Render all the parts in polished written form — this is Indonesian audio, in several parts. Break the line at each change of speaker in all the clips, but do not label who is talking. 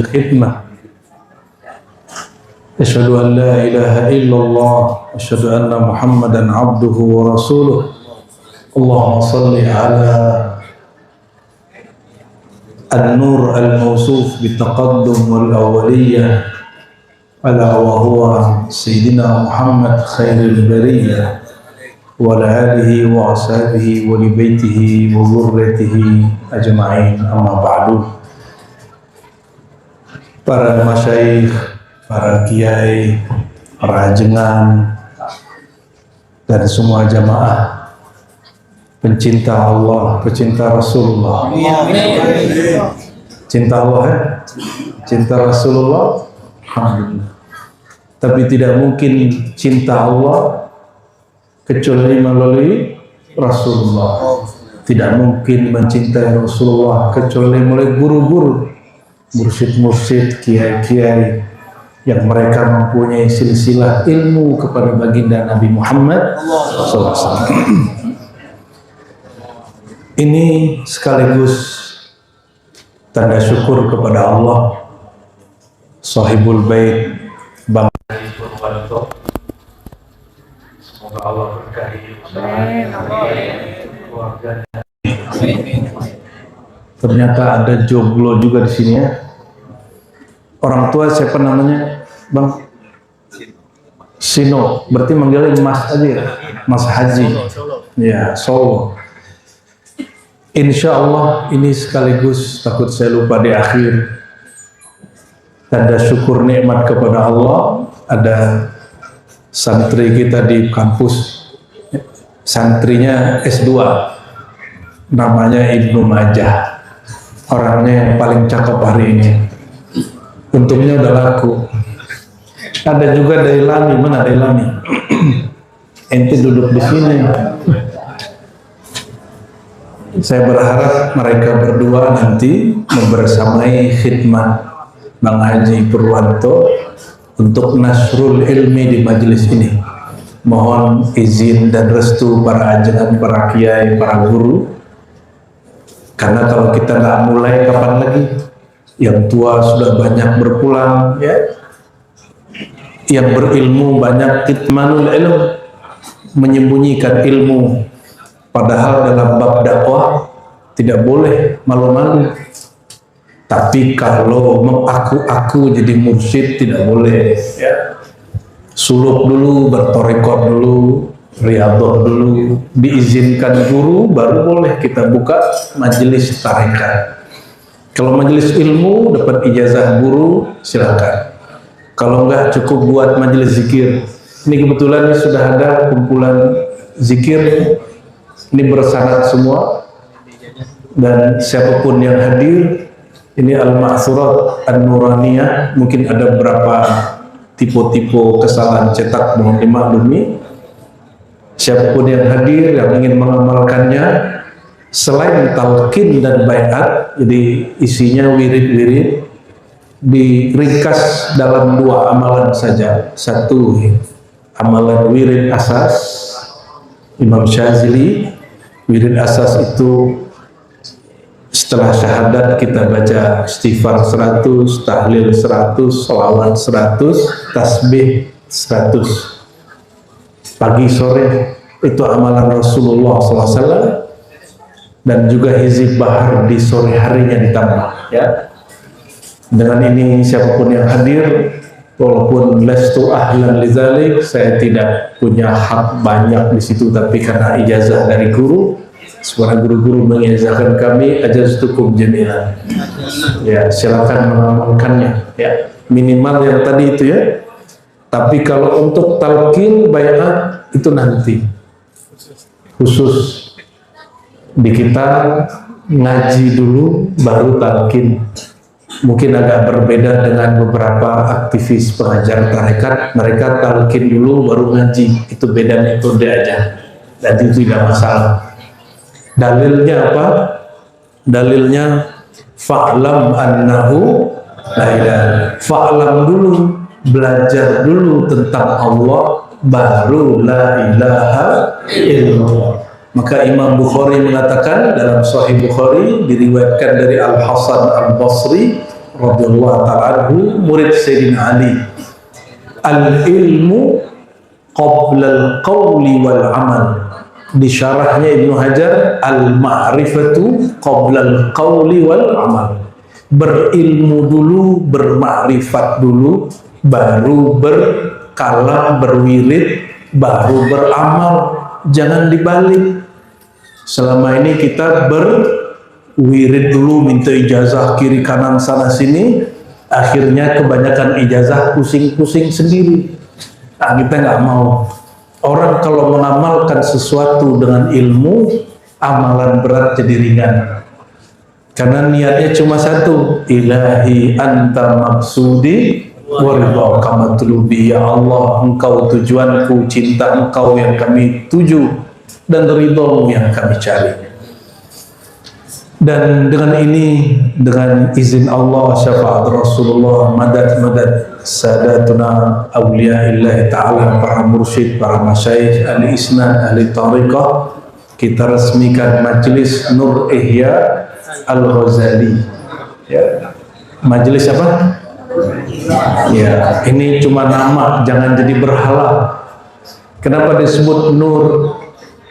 khidmah. Asyhadu an la ilaha illallah, asyhadu anna Muhammadan abduhu wa rasuluh. Allahumma salli ala an-nur al-mawsuf bitaqaddum wal awwaliyah ala wa huwa sayyidina Muhammad khairul bariyah wa ala alihi wa ashabihi wa li baitihi wa dzurriyyatihi ajma'in, amma ba'du. Para masyayikh, para kiai, para ajengan, dan semua jamaah pencinta Allah, pencinta Rasulullah. Cinta Allah ya? Cinta Rasulullah. Alhamdulillah. Tapi tidak mungkin cinta Allah kecuali melalui Rasulullah. Tidak mungkin mencintai Rasulullah kecuali melalui guru-guru, mursyid-mursyid, kiai-kiai yang mereka mempunyai silsilah ilmu kepada baginda Nabi Muhammad SAW. Ini sekaligus tanda syukur kepada Allah, Sahibul Bait Bang Haji Purwanto. Semoga Allah berkahi keluarganya. Ternyata ada joglo juga di sini ya. Orang tua siapa namanya, Bang? Sino, berarti manggilnya Mas aja ya? Mas Haji. Ya, Solo. Insya Allah ini sekaligus, takut saya lupa di akhir, tanda syukur nikmat kepada Allah. Ada santri kita di kampus, santrinya S2, namanya Ibnu Majah. Orangnya yang paling cakep hari ini. Untungnya udah laku. Ada juga dari Lami, mana dari Lami? Ente duduk di sini. Saya berharap mereka berdua nanti membersamai khidmat Bang Haji Purwanto untuk nasrul ilmi di majelis ini. Mohon izin dan restu para ajengan, para kiai, para guru. Karena kalau kita nggak mulai, kapan lagi? Yang tua sudah banyak berpulang, ya. Yang berilmu banyak kitmanul ilm, menyembunyikan ilmu. Padahal dalam bab dakwah tidak boleh malu-malu. Tapi kalau mengaku-aku jadi mursyid tidak boleh, ya. Suluk dulu, bertorikot dulu, riyadhah dulu, diizinkan guru, baru boleh kita buka majelis tarekat. Kalau majelis ilmu dapat ijazah guru, silakan. Kalau enggak, cukup buat majelis zikir. Ini kebetulan sudah ada kumpulan zikir, ini bersyarat semua, dan siapapun yang hadir, ini Al-Ma'surat An-Nuraniyah. Mungkin ada beberapa tipe-tipe kesalahan cetak, mohon dimaklumi. Siapapun yang hadir yang ingin mengamalkannya, selain talqin dan baiat, jadi isinya wirid-wirid, diringkas dalam dua amalan saja. Satu, amalan wirid asas Imam Syazili. Wirid asas itu setelah syahadat kita baca istighfar 100, tahlil 100, sholawat 100, tasbih 100 pagi sore. Itu amalan Rasulullah SAW. Dan juga hizib bahar di sore harinya ditambah, ya. Dengan ini siapapun yang hadir, walaupun lestu ahlan lizalik, saya tidak punya hak banyak di situ, tapi karena ijazah dari guru, suara guru-guru mengijazahkan kami, ajaztukum jami'an. Ya, silakan mengamalkannya, ya. Minimal yang tadi itu, ya. Tapi kalau untuk talqin baiat itu nanti khusus. Di kita ngaji dulu baru talqin. Mungkin agak berbeda dengan beberapa aktivis pengajar tarekat, mereka talqin dulu baru ngaji. Itu beda metode aja, dan itu tidak masalah. Dalilnya apa? Dalilnya fa'lam annahu la ilaha. Fa'lam dulu, belajar dulu tentang Allah, baru la ilaha illallah. Maka Imam Bukhari mengatakan dalam Sahih Bukhari, diriwayatkan dari Al-Hasan Al-Basri radhiyallahu ta'ala anhu, murid Sayyidina Ali. Al-ilmu qabla al-qawli wal amal. Di syarahnya Ibnu Hajar, al-ma'rifatu qabla al-qawli wal amal. Berilmu dulu, bermakrifat dulu, baru berkalam, berwirid, baru beramal. Jangan dibalik. Selama ini kita berwirid dulu, minta ijazah kiri kanan sana sini, akhirnya kebanyakan ijazah pusing-pusing sendiri. Nah, kita nggak mau. Orang kalau mengamalkan sesuatu dengan ilmu, amalan berat jadi ringan. Karena niatnya cuma satu, ilahi anta maksudi waridhaka matlubi. Ya Allah, engkau tujuanku, cinta engkau yang kami tuju, dan ridhomu yang kami cari. Dan dengan ini, dengan izin Allah, syafaat Rasulullah, madad sadatuna awliyaillah ta'ala, para mursyid, para masyayikh, ahli isnad, ahli tariqah, kita resmikan Majelis Nur Ihya Al-Ghazali. Ya. Majelis apa? Ya, ini cuma nama, jangan jadi berhala. Kenapa disebut Nur?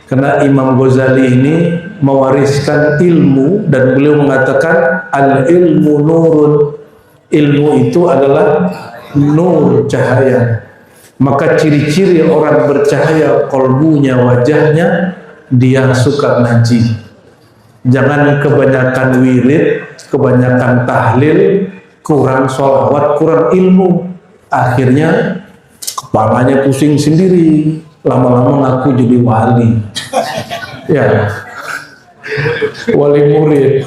Karena Imam Ghazali ini mewariskan ilmu, dan beliau mengatakan al-ilmu nurun. Ilmu itu adalah nur, cahaya. Maka ciri-ciri orang bercahaya kolbunya, wajahnya, dia suka ngaji. Jangan kebanyakan wirid, kebanyakan tahlil, kurang sholawat, kurang ilmu. Akhirnya kepalanya pusing sendiri. Lama-lama ngaku jadi wali. Ya, wali murid.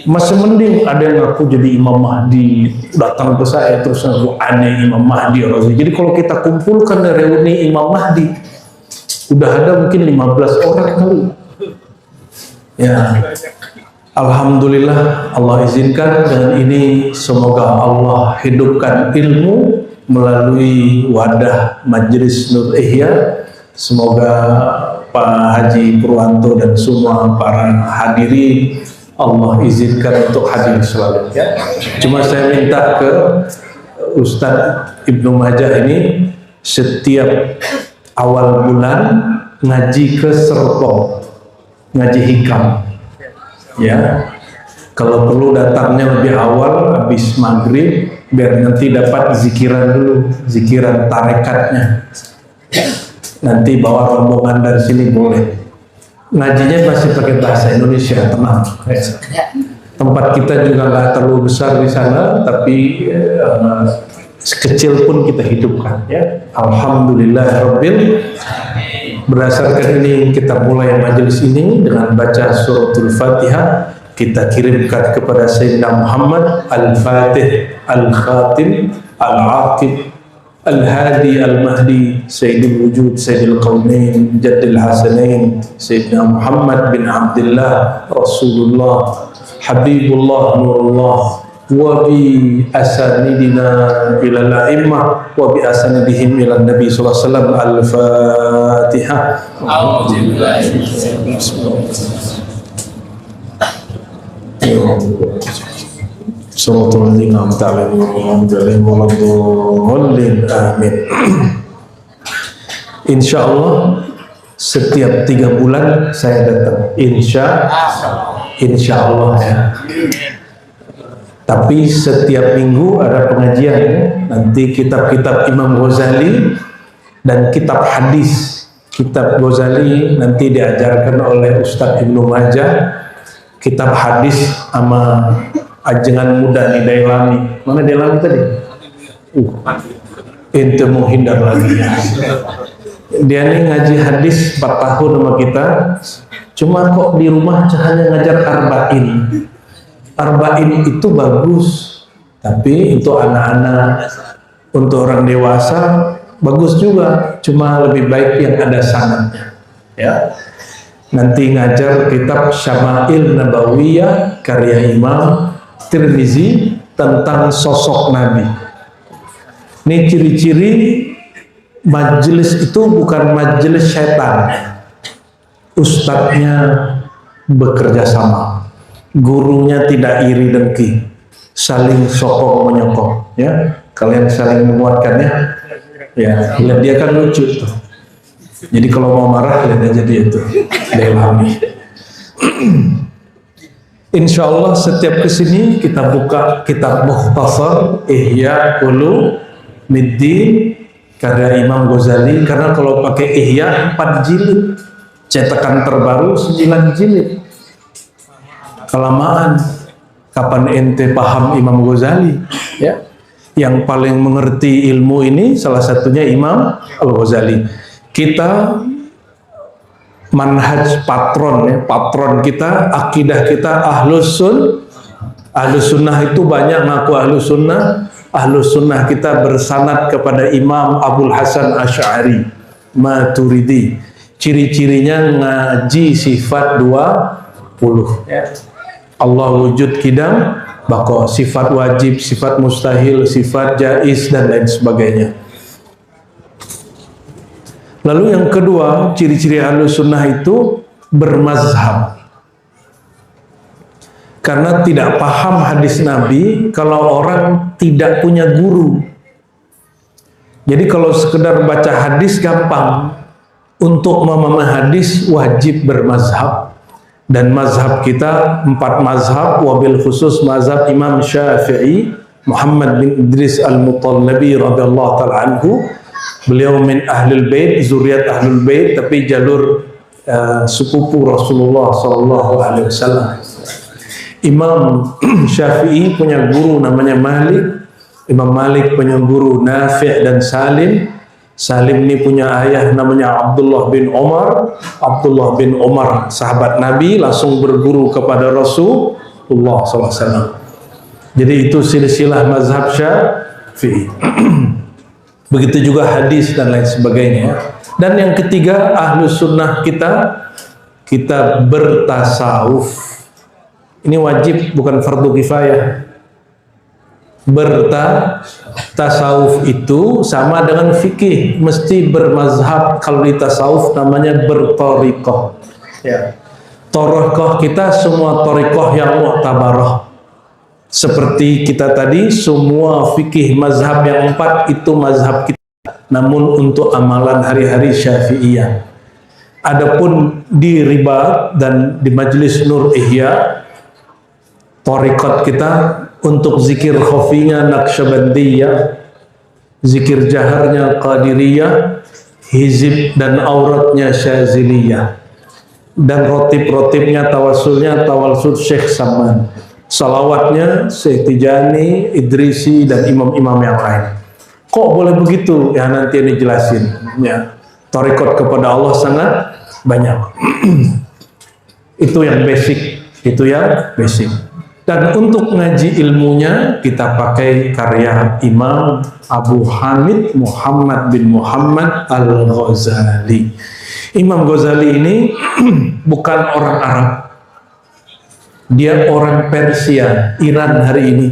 Masih mending ada yang ngaku jadi Imam Mahdi, datang ke saya terus ngaku aneh Imam Mahdi. Jadi kalau kita kumpulkan reuni Imam Mahdi, udah ada mungkin 15 orang kali. Ya, alhamdulillah, Allah izinkan dengan ini semoga Allah hidupkan ilmu melalui wadah Majelis Nur Ihya. Semoga Pak Haji Purwanto dan semua para hadirin Allah izinkan untuk hadir selalu. Ya. Cuma saya minta ke Ustadz Ibnu Majah ini setiap awal bulan ngaji ke Serpong, ngaji hikam. Ya. Kalau perlu datangnya lebih awal, habis maghrib, biar nanti dapat zikiran dulu, zikiran tarekatnya. Nanti bawa rombongan dari sini boleh. Ngajinya masih pakai bahasa Indonesia, tenang. Tempat kita juga nggak terlalu besar di sana, tapi sekecil pun kita hidupkan. Ya, alhamdulillahirabbil. Berdasarkan ini kita mulai majelis ini dengan baca suratul Fatihah. Kita kirimkan kepada Sayyidina Muhammad Al-Fatih, Al-Khatim, Al-Aqib, Al-Hadi, Al-Mahdi, Sayyidul Wujud, Sayyidul Qawnain, Jaddil Hasanain, Sayyidina Muhammad bin Abdullah, Rasulullah, Habibullah, Nurullah, wa bi asanidina ila al-a'immah, wa bi asanidihim ila Nabi sallallahu alaihi wasallam. Al-Fatihah. Suratul Ladzina an'amta 'alaihim waladdallin. Amin. Insyaallah setiap 3 bulan saya datang. Insyaallah ya. Tapi setiap minggu ada pengajian ya. Nanti kitab-kitab Imam Ghazali dan kitab hadis. Kitab Ghazali nanti diajarkan oleh Ustadz Ibnu Majah. Kitab hadis sama ajengan muda nih Dailami. Mana Dailami tadi? Ente mau hindar lagi ya. Dia nih ngaji hadis 4 tahun sama kita. Cuma kok di rumah hanya ngajar arba'in. Arba'in itu bagus, tapi untuk anak-anak, untuk orang dewasa bagus juga. Cuma lebih baik yang ada sanadnya. Ya. Nanti ngajar kitab Syama'il Nabawiyah karya Imam Tirmizi tentang sosok Nabi. Ini ciri-ciri majelis itu bukan majelis setan. Ustadznya bekerja sama, gurunya tidak iri dengki, saling sokong menyokong, ya. Kalian saling menguatkan, ya. Lihat dia kan lucu tuh. Jadi kalau mau marah lihat aja dia tuh, Delami. Insya Allah setiap kesini kita buka kitab Mukhtasar Ihya Ulumuddin karya Imam Ghazali, karena kalau pakai Ihya 4 jilid, cetakan terbaru 9 jilid. Kelamaan. Kapan ente paham Imam Ghazali? Ya. Yang paling mengerti ilmu ini salah satunya Imam Al-Ghazali. Kita manhaj patron, ya, patron kita, akidah kita Ahlus Sunnah itu banyak ngaku Ahlus Sunnah kita bersanad kepada Imam Abul Hasan Asy'ari Maturidi. Ciri-cirinya ngaji sifat 20, ya. Allah wujud kidam bako, sifat wajib, sifat mustahil, sifat jaiz dan lain sebagainya. Lalu yang kedua, ciri-ciri Ahlus Sunnah itu bermazhab. Karena tidak paham hadis Nabi kalau orang tidak punya guru. Jadi kalau sekedar baca hadis gampang, untuk memahami hadis wajib bermazhab. Dan mazhab kita 4 mazhab, wabil khusus mazhab Imam Syafi'i Muhammad bin Idris Al-Mutallabi radhiyallahu ta'ala anhu. Beliau min ahlul bait, zuriat ahlul bait, tapi jalur sepupu Rasulullah sallallahu alaihi wasallam. Imam Syafi'i punya guru namanya Malik. Imam Malik punya guru Nafi' dan Salim. Salim ini punya ayah namanya Abdullah bin Umar. Abdullah bin Umar sahabat Nabi, langsung berguru kepada Rasulullah SAW. Jadi itu silsilah mazhab Syafi'i. Begitu juga hadis dan lain sebagainya. Dan yang ketiga, Ahlus Sunnah kita bertasawuf. Ini wajib, bukan fardu kifayah. Bertasawuf itu sama dengan fikih, mesti bermazhab. Kalau di tasawuf namanya berthariqah, ya. Thariqah kita semua thariqah yang mu'tabarah. Seperti kita tadi, semua fikih mazhab yang 4 itu mazhab kita. Namun untuk amalan hari-hari Syafi'iyah. Adapun di Ribat dan di Majlis Nur Ihya, thariqat kita untuk zikir khafinya Naqsyabandiyah, zikir jaharnya Qadiriyah, hizib dan auratnya Syaziliyah, dan rotib-rotibnya tawasulnya tawassul Syekh Saman, salawatnya Syekh Tijani, Idrisi dan imam-imam yang lain. Kok boleh begitu? Ya nanti ini jelasin. Ya, thariqat kepada Allah sangat banyak. Itu yang basic, Dan untuk ngaji ilmunya kita pakai karya Imam Abu Hamid Muhammad bin Muhammad Al-Ghazali. Imam Ghazali ini bukan orang Arab. Dia orang Persia, Iran hari ini.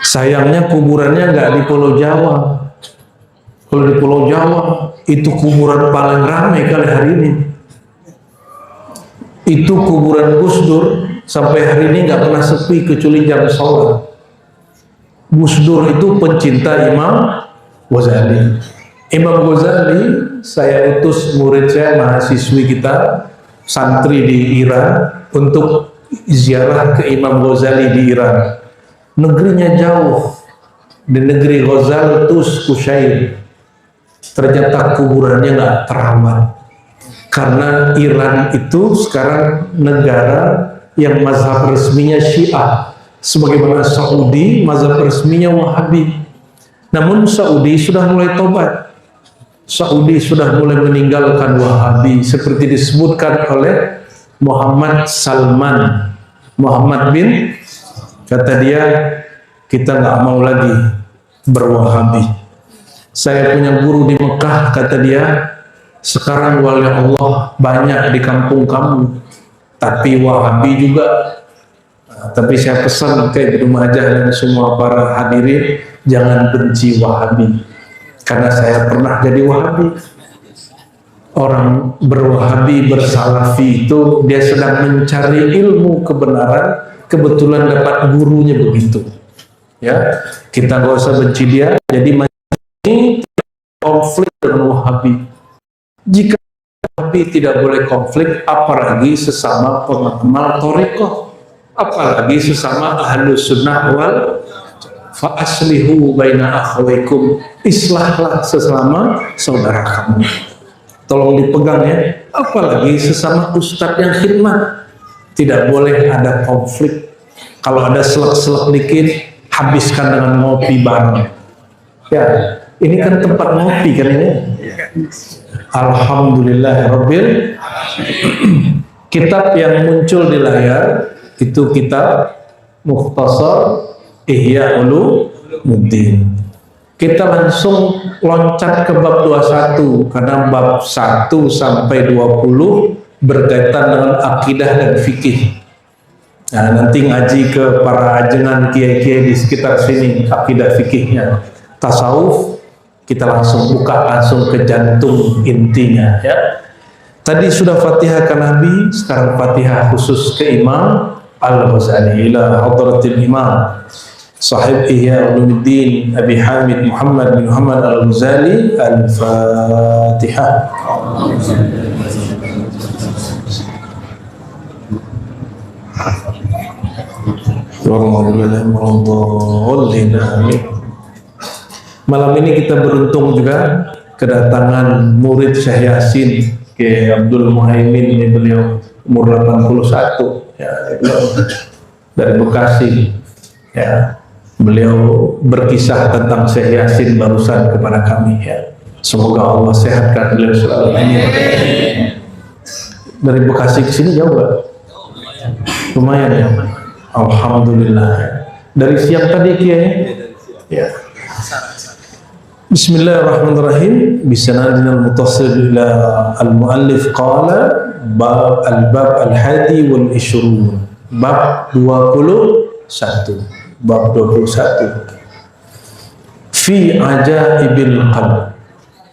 Sayangnya kuburannya nggak di Pulau Jawa. Kalau di Pulau Jawa itu kuburan paling ramai kali hari ini. Itu kuburan Gus Dur sampai hari ini nggak pernah sepi kecuali jam sholat. Gus Dur itu pencinta Imam Ghazali. Imam Ghazali, saya utus murid saya, mahasiswi kita, santri di Iran untuk ziarah ke Imam Ghazali di Iran. Negerinya jauh, di negeri Ghazal Tus Kushair. Ternyata kuburannya nggak terawat. Karena Iran itu sekarang negara yang mazhab resminya Syiah, sebagaimana Saudi mazhab resminya Wahabi. Namun Saudi sudah mulai tobat. Saudi sudah mulai meninggalkan Wahabi, seperti disebutkan oleh Muhammad Salman. Muhammad bin, kata dia, kita nggak mau lagi berwahabi. Saya punya guru di Mekah, kata dia, sekarang wali Allah banyak di kampung kamu, tapi Wahabi juga. Tapi saya pesan kayak di rumah aja dan semua para hadirin, jangan benci Wahabi, karena saya pernah jadi Wahabi. Orang berwahabi, bersalafi itu dia sedang mencari ilmu kebenaran, kebetulan dapat gurunya begitu. Ya, kita nggak usah benci dia. Jadi ini konflik dengan Wahabi. Jika Wahabi tidak boleh konflik, apalagi sesama pengamal thariqah, apalagi sesama ahlus sunnah wal fa aslihu baina akhawaikum, islahlah sesama saudara kamu. Tolong dipegang ya. Apalagi sesama ustadz yang khidmat, tidak boleh ada konflik. Kalau ada selek-selek dikit, habiskan dengan ngopi bareng. Ya, ini kan tempat ngopi kan ini. Alhamdulillahirabbil. Kitab yang muncul di layar itu kitab Mukhtasar Ihya Ulumuddin. Kita langsung loncat ke bab 21 karena bab 1 sampai 20 berkaitan dengan akidah dan fikih. Nah, nanti ngaji ke para ajengan kiai-kiai di sekitar sini akidah fikihnya. Tasawuf kita langsung buka langsung ke jantung intinya ya. Tadi sudah Fatihah ke Nabi, sekarang Fatihah khusus ke Imam Al-Ghazali ila hadratil Imam Sahib Ihya Ulumuddin Abi Hamid Muhammad bin Muhammad Al-Ghazali. Al-Fatihah. Malam ini kita beruntung juga kedatangan murid Syekh Yasin ke Abdul Muhaimin. Ini beliau umur 81 ya, dari Bekasi ya. Beliau berkisah tentang Syekh Yasin barusan kepada kami ya. Semoga Allah sehatkan beliau selalu. Dari Bekasi ke sini jauh gak? Lumayan ya. Alhamdulillah. Dari siang tadi Kiai ya. Bismillahirrahmanirrahim. Bisanadina al-muttasil ila al-muallif qala bab al-bab al-hadi wal ishrun. Bab 21. Bab 21. Fi ajaibil qalb.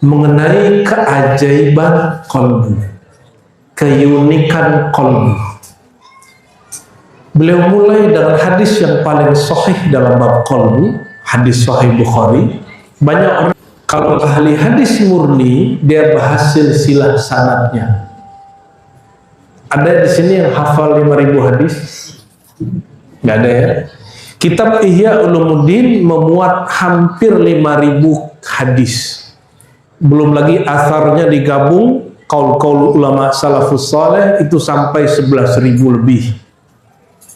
Mengenai keajaiban qalbu. Keunikan qalbu. Beliau mulai dengan hadis yang paling sahih dalam bab qalbu, hadis sahih Bukhari. Banyak orang kalau ahli hadis murni dia bahas silsilah sanadnya. Ada di sini yang hafal 5.000 hadis? Nggak ada ya. Kitab Ihya Ulumuddin memuat hampir 5.000 hadis. Belum lagi asarnya digabung, kaul-kaul ulama salafus saleh itu sampai 11.000 lebih.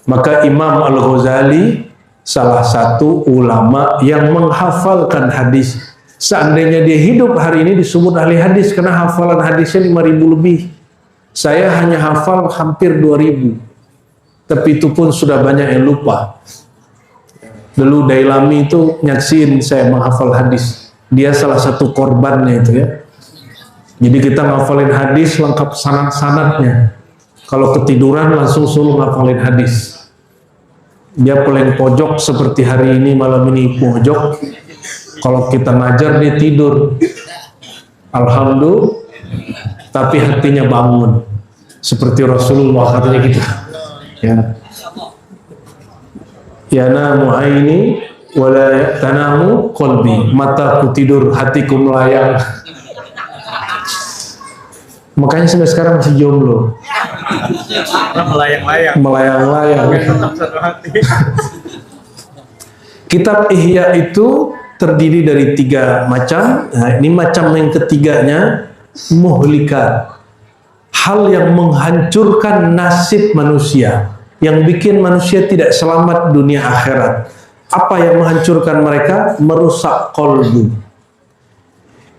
Maka Imam Al-Ghazali salah satu ulama yang menghafalkan hadis. Seandainya dia hidup hari ini disebut ahli hadis karena hafalan hadisnya 5.000 lebih. Saya hanya hafal hampir 2.000. Tapi itu pun sudah banyak yang lupa. Dulu Dailami itu nyaksin saya menghafal hadis. Dia salah satu korbannya itu ya. Jadi kita ngafalin hadis lengkap sanad-sanadnya. Kalau ketiduran langsung suruh ngafalin hadis. Dia paling pojok seperti hari ini, malam ini pojok. Kalau kita ngajar dia tidur. Alhamdulillah. Tapi hatinya bangun. Seperti Rasulullah katanya kita. Ya. Ya namu aini wala tanamu qalbi. Mataku tidur, hatiku melayang. Makanya sampai sekarang masih jomblo. Melayang-layang. Melayang-layang. Kitab Ihya itu terdiri dari 3 macam. Nah, ini macam yang ketiganya, muhlikat. Hal yang menghancurkan nasib manusia, yang bikin manusia tidak selamat dunia akhirat. Apa yang menghancurkan mereka? Merusak kolbu.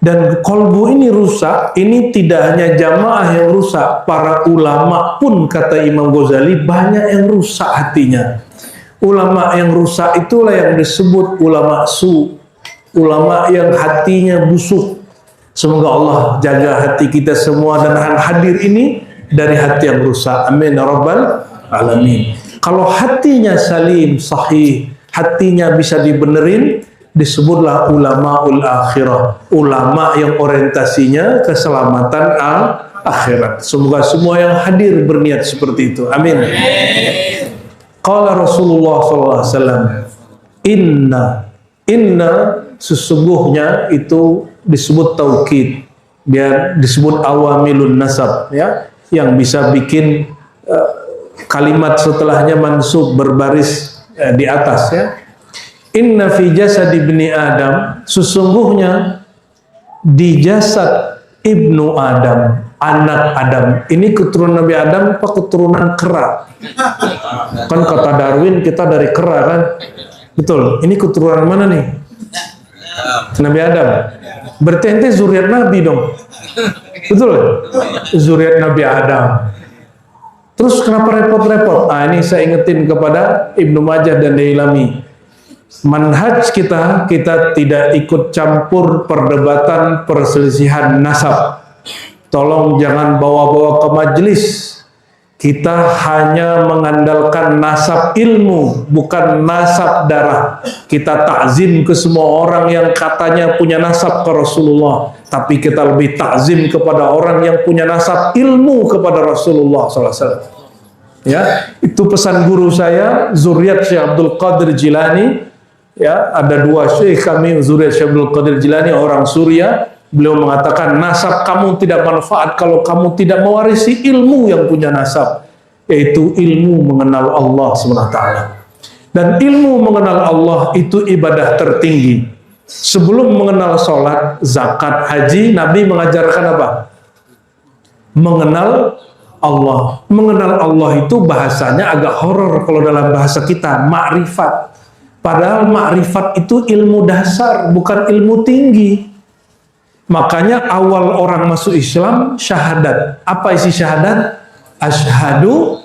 Dan kolbu ini rusak, ini tidak hanya jamaah yang rusak, para ulama pun kata Imam Ghazali banyak yang rusak hatinya. Ulama yang rusak itulah yang disebut ulama su, ulama yang hatinya busuk. Semoga Allah jaga hati kita semua dan hadir ini dari hati yang rusak. Amin ya rabbal alamin. Kalau hatinya salim, sahih, hatinya bisa dibenerin, disebutlah ulamaul akhirah, ulama yang orientasinya keselamatan akhirat. Semoga semua yang hadir berniat seperti itu. Amin. Qala Rasulullah SAW, inna sesungguhnya itu disebut taukid, biar disebut awamilun nasab, ya, yang bisa bikin kalimat setelahnya mansub berbaris di atas, ya. Inna fi jasad ibni Adam, sesungguhnya di jasad ibnu Adam, anak Adam. Ini keturunan Nabi Adam apa keturunan kera? Kan kata Darwin kita dari kera kan? Betul. Ini keturunan mana nih? Nabi Adam. Berarti ente zuriat Nabi dong. Betul? Zuriat Nabi Adam. Terus kenapa repot-repot? Ah, ini saya ingetin kepada Ibnu Majah dan Dailami. Manhaj kita tidak ikut campur perdebatan perselisihan nasab. Tolong jangan bawa-bawa ke majelis. Kita hanya mengandalkan nasab ilmu, bukan nasab darah. Kita takzim ke semua orang yang katanya punya nasab ke Rasulullah, tapi kita lebih takzim kepada orang yang punya nasab ilmu kepada Rasulullah SAW. Ya, itu pesan guru saya, zuriat Syekh Abdul Qadir Jilani. Ya, ada dua syekh kami, zuriat Syekh Abdul Qadir Jilani, orang Suriah. Beliau mengatakan, nasab kamu tidak manfaat kalau kamu tidak mewarisi ilmu yang punya nasab, yaitu ilmu mengenal Allah SWT. Dan ilmu mengenal Allah itu ibadah tertinggi. Sebelum mengenal sholat, zakat, haji, Nabi mengajarkan apa? Mengenal Allah. Mengenal Allah itu bahasanya agak horor kalau dalam bahasa kita, ma'rifat. Padahal ma'rifat itu ilmu dasar, bukan ilmu tinggi. Makanya awal orang masuk Islam syahadat. Apa isi syahadat? Asyhadu.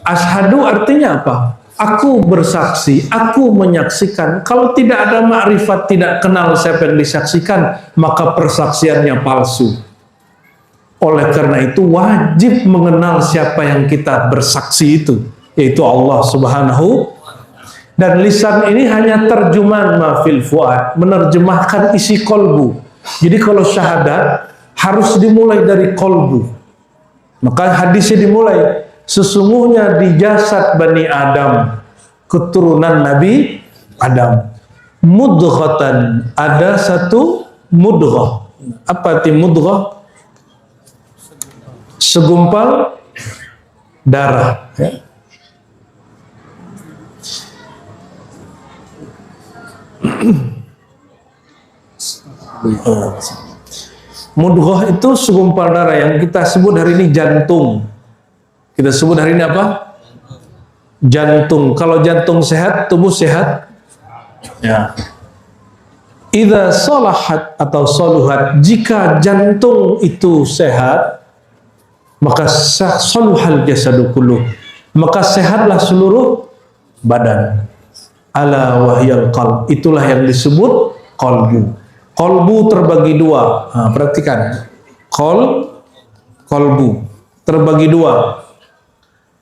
Asyhadu artinya apa? Aku bersaksi, aku menyaksikan. Kalau tidak ada ma'rifat, tidak kenal siapa yang disaksikan, maka persaksiannya palsu. Oleh karena itu wajib mengenal siapa yang kita bersaksi itu, yaitu Allah Subhanahu. Dan lisan ini hanya terjemahan mafil fuad, menerjemahkan isi kolbu. Jadi kalau syahadat harus dimulai dari kolbu. Maka hadisnya dimulai, sesungguhnya di jasad Bani Adam, keturunan Nabi Adam, mudghatan, ada satu mudghah. Apa arti mudghah? Segumpal darah, ya. Mudghah itu segumpal darah yang kita sebut hari ini jantung. Kita sebut hari ini apa? Jantung. Kalau jantung sehat, tubuh sehat. Ya. Idza salahat atau saluhat, jika jantung itu sehat, maka saluhal jasadu kulluh, maka sehatlah seluruh badan. Ala wahyal qalb, itulah yang disebut qalbu. Kolbu terbagi dua. Nah, perhatikan. Kolbu terbagi dua.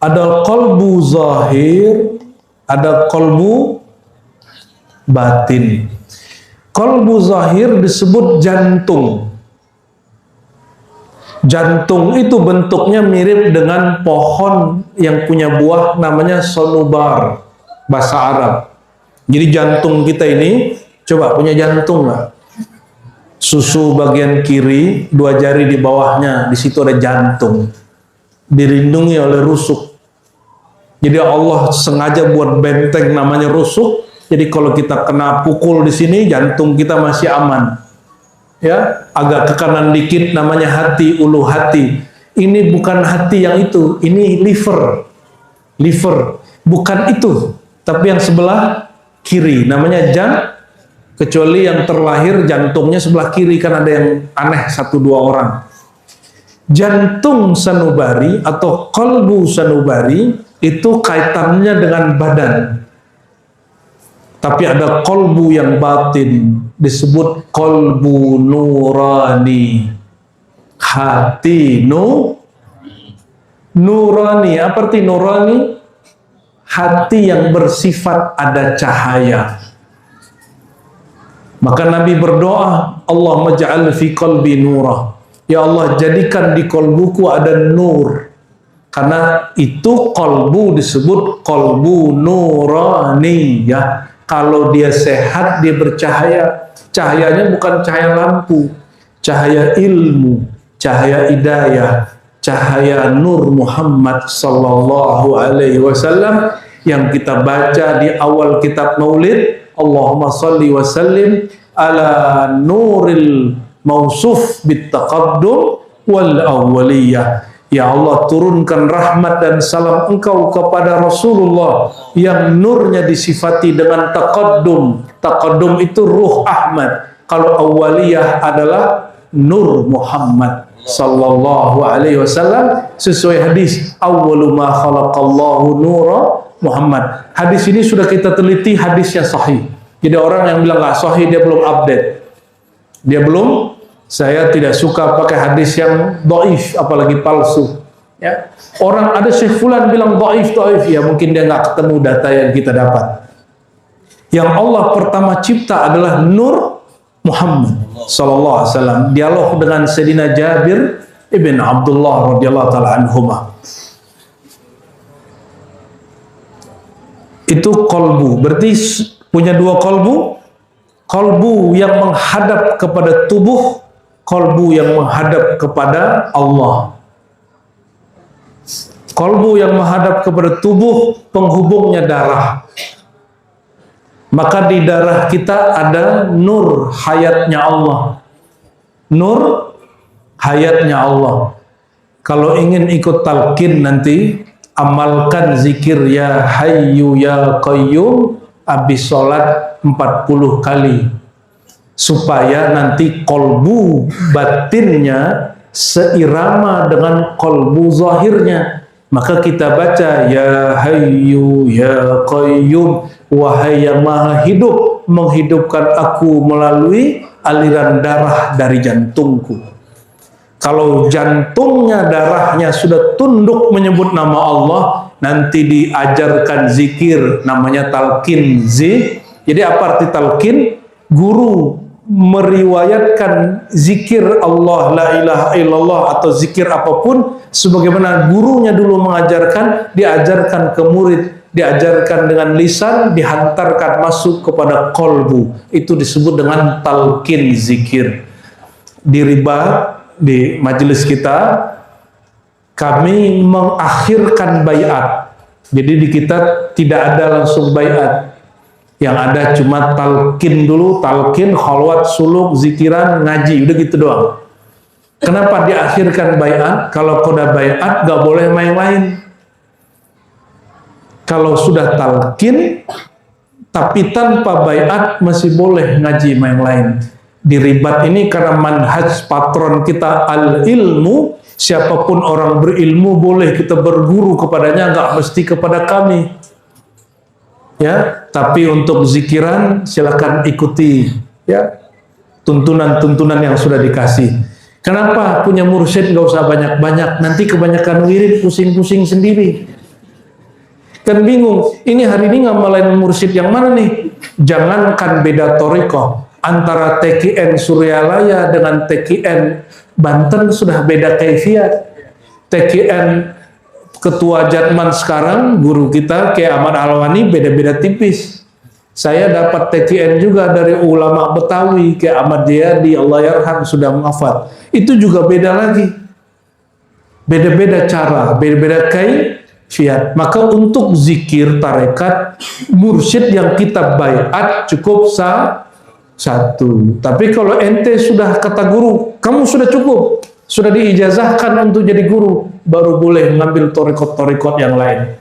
Ada kolbu zahir, ada kolbu batin. Kolbu zahir disebut jantung. Jantung itu bentuknya mirip dengan pohon yang punya buah namanya sonubar, bahasa Arab. Jadi jantung kita ini, coba punya jantung nggak? Susu bagian kiri, 2 jari di bawahnya, di situ ada jantung, dilindungi oleh rusuk. Jadi Allah sengaja buat benteng namanya rusuk. Jadi kalau kita kena pukul di sini, jantung kita masih aman. Ya, agak ke kanan dikit namanya hati, ulu hati. Ini bukan hati yang itu, ini liver, bukan itu, tapi yang sebelah kiri namanya kecuali yang terlahir jantungnya sebelah kiri, kan ada yang aneh 1-2 orang. Jantung sanubari atau kolbu sanubari itu kaitannya dengan badan. Tapi ada kolbu yang batin, disebut kolbu nurani. Hati nurani. Apa arti nurani? Hati yang bersifat ada cahaya. Maka Nabi berdoa, Allahumma ja'al fi qalbi nurah. Ya Allah, jadikan di kolbuku ada nur. Karena itu kolbu disebut kolbu nuraniyah. Kalau dia sehat, dia bercahaya. Cahayanya bukan cahaya lampu, cahaya ilmu, cahaya hidayah, cahaya nur Muhammad sallallahu alaihi wasallam yang kita baca di awal kitab Maulid. Allahumma salli wa sallim ala nuril mausuf bit taqaddum wal awwaliyah. Ya Allah, turunkan rahmat dan salam Engkau kepada Rasulullah yang nurnya disifati dengan taqaddum. Taqaddum itu ruh Ahmad. Kalau awwaliyah adalah nur Muhammad sallallahu alaihi wasallam sesuai hadis awwalu ma khalaqallahu nura Muhammad. Hadis ini sudah kita teliti, hadisnya sahih. Jadi orang yang bilang nggak sahih, dia belum update. Dia belum. Saya tidak suka pakai hadis yang dhaif, apalagi palsu. Ya. Orang ada Syekh Fulan bilang dhaif, ya mungkin dia nggak ketemu data yang kita dapat. Yang Allah pertama cipta adalah nur Muhammad sallallahu alaihi wasallam. Dialog dengan Sayyidina Jabir ibn Abdullah radhiyallahu taala anhuma. Itu kolbu, berarti punya dua kolbu. Kolbu yang menghadap kepada tubuh, kolbu yang menghadap kepada Allah. Kolbu yang menghadap kepada tubuh, penghubungnya darah. Maka di darah kita ada nur hayatnya Allah. Nur hayatnya Allah. Kalau ingin ikut talqin nanti, amalkan zikir ya hayyu ya qayyum habis sholat 40 kali. Supaya nanti kolbu batinnya seirama dengan kolbu zahirnya. Maka kita baca ya hayyu ya qayyum, wahai yang maha hidup, menghidupkan aku melalui aliran darah dari jantungku. Kalau jantungnya, darahnya sudah tunduk menyebut nama Allah, nanti diajarkan zikir namanya talqin Jadi apa arti talqin? Guru meriwayatkan zikir Allah la ilaha illallah atau zikir apapun sebagaimana gurunya dulu mengajarkan, diajarkan ke murid, diajarkan dengan lisan, dihantarkan masuk kepada kolbu. Itu disebut dengan talqin zikir. Di riba, di majelis kita, kami mengakhirkan baiat. Jadi di kita tidak ada langsung baiat. Yang ada cuma talqin dulu, talqin, khalwat, suluk, zikiran, ngaji, udah gitu doang. Kenapa diakhirkan baiat? Kalau udah baiat gak boleh main-main. Kalau sudah talqin tapi tanpa baiat masih boleh ngaji main-main. Di ribat ini karena manhaj patron kita al-ilmu, siapapun orang berilmu boleh kita berguru kepadanya, nggak mesti kepada kami. Ya, tapi untuk zikiran silakan ikuti ya tuntunan-tuntunan yang sudah dikasih. Kenapa punya mursyid nggak usah banyak-banyak, nanti kebanyakan wirid pusing-pusing sendiri. Kan bingung, ini hari ini ngamalain mursyid yang mana nih? Jangankan beda thariqah, antara TKN Suryalaya dengan TKN Banten sudah beda kaifiat. TKN Ketua Jatman sekarang, guru kita Kiai Ahmad Alwani, beda-beda tipis. Saya dapat TKN juga dari ulama Betawi, Kiai Ahmad Jayadi, Allah yarham, sudah wafat. Itu juga beda lagi. Beda-beda cara, beda-beda kaifiat. Maka untuk zikir tarekat, mursyid yang kita baiat cukup satu. Tapi kalau ente sudah kata guru, kamu sudah cukup, sudah diijazahkan untuk jadi guru, baru boleh ngambil torikot-torikot yang lain.